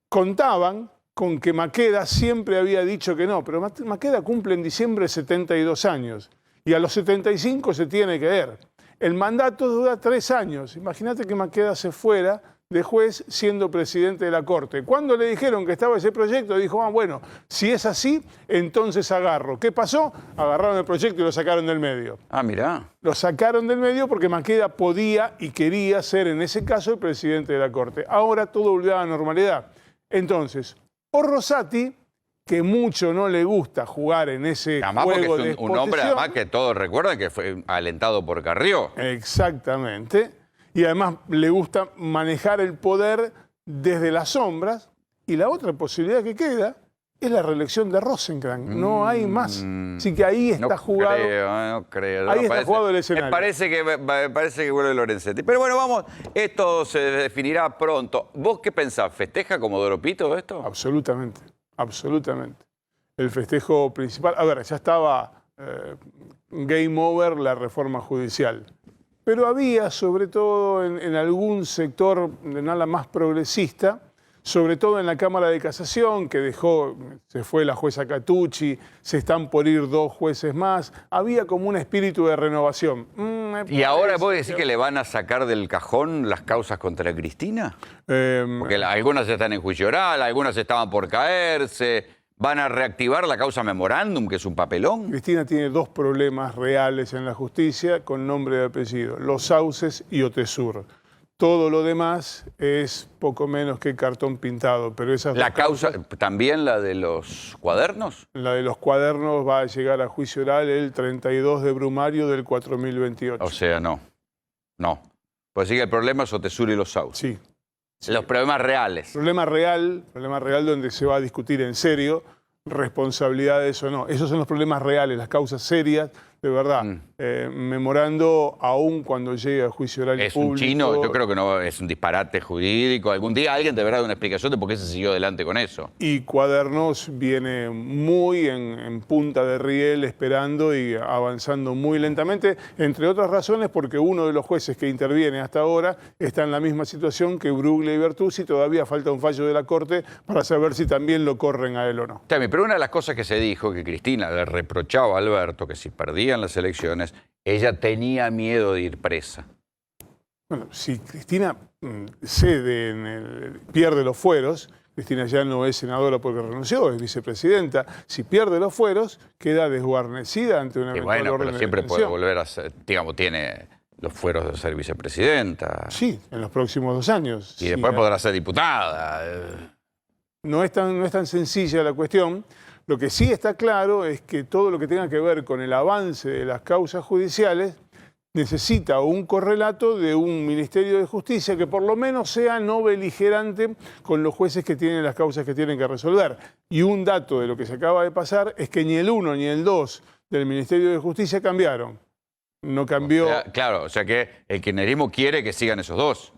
contaban con que Maqueda siempre había dicho que no, pero Maqueda cumple en diciembre 72 años y a los 75 se tiene que ir. El mandato dura 3 años. Imagínate que Maqueda se fuera de juez siendo presidente de la Corte. Cuando le dijeron que estaba ese proyecto, dijo, bueno, si es así, entonces agarro. ¿Qué pasó? Agarraron el proyecto y lo sacaron del medio. Ah, mirá. Lo sacaron del medio porque Maqueda podía y quería ser, en ese caso, el presidente de la Corte. Ahora todo volvió a la normalidad. Entonces, o Rosati, que mucho no le gusta jugar en ese además juego porque de es un hombre exposición. además que todos recuerdan que fue alentado por Carrió. Exactamente. Y además le gusta manejar el poder desde las sombras. Y la otra posibilidad que queda es la reelección de Rosenkrantz. No hay más. Así que ahí está jugado. No creo. Ahí está jugado el escenario. Me parece que vuelve Lorenzetti. Pero bueno, vamos, esto se definirá pronto. ¿Vos qué pensás? ¿Festeja Comodoro Pito esto? Absolutamente, absolutamente. El festejo principal. A ver, ya estaba game over la reforma judicial. Pero había, sobre todo en algún sector de nada más progresista, sobre todo en la Cámara de Casación, que se fue la jueza Catucci, se están por ir 2 jueces más, había como un espíritu de renovación. ¿Y ahora vos decís que le van a sacar del cajón las causas contra Cristina? Porque algunas están en juicio oral, algunas estaban por caerse. ¿Van a reactivar la causa memorándum, que es un papelón? Cristina tiene 2 problemas reales en la justicia con nombre y apellido, Los Sauces y Otesur. Todo lo demás es poco menos que cartón pintado. Pero esas ¿La causa, también la de los cuadernos? La de los cuadernos va a llegar a juicio oral el 32 de Brumario del 4028. O sea, no. Pues sí que el problema es Otesur y Los Sauces. Sí. Los problemas reales. Problema real donde se va a discutir en serio responsabilidades o no. Esos son los problemas reales, las causas serias, de verdad. Memorando aún cuando llegue a juicio oral Es público. un chino, yo creo que no es un disparate jurídico. Algún día alguien deberá dar una explicación de por qué se siguió adelante con eso. Y Cuadernos viene muy en punta de riel, esperando y avanzando muy lentamente, entre otras razones porque uno de los jueces que interviene hasta ahora está en la misma situación que Bruglia y Bertuzzi. Todavía falta un fallo de la Corte para saber si también lo corren a él o no. Tami, pero una de las cosas que se dijo, que Cristina le reprochaba a Alberto, que si perdían las elecciones, ella tenía miedo de ir presa. Bueno, si Cristina pierde los fueros, Cristina ya no es senadora porque renunció, es vicepresidenta. Si pierde los fueros, queda desguarnecida ante una eventual Bueno, orden pero de siempre puede detención. volver a ser, digamos, tiene los fueros de ser vicepresidenta. Sí, en los próximos 2 años. Y después podrá ser diputada. No es tan sencilla la cuestión. Lo que sí está claro es que todo lo que tenga que ver con el avance de las causas judiciales necesita un correlato de un Ministerio de Justicia que por lo menos sea no beligerante con los jueces que tienen las causas que tienen que resolver. Y un dato de lo que se acaba de pasar es que ni el 1 ni el 2 del Ministerio de Justicia cambiaron. No cambió. Claro, o sea que el kirchnerismo quiere que sigan esos 2.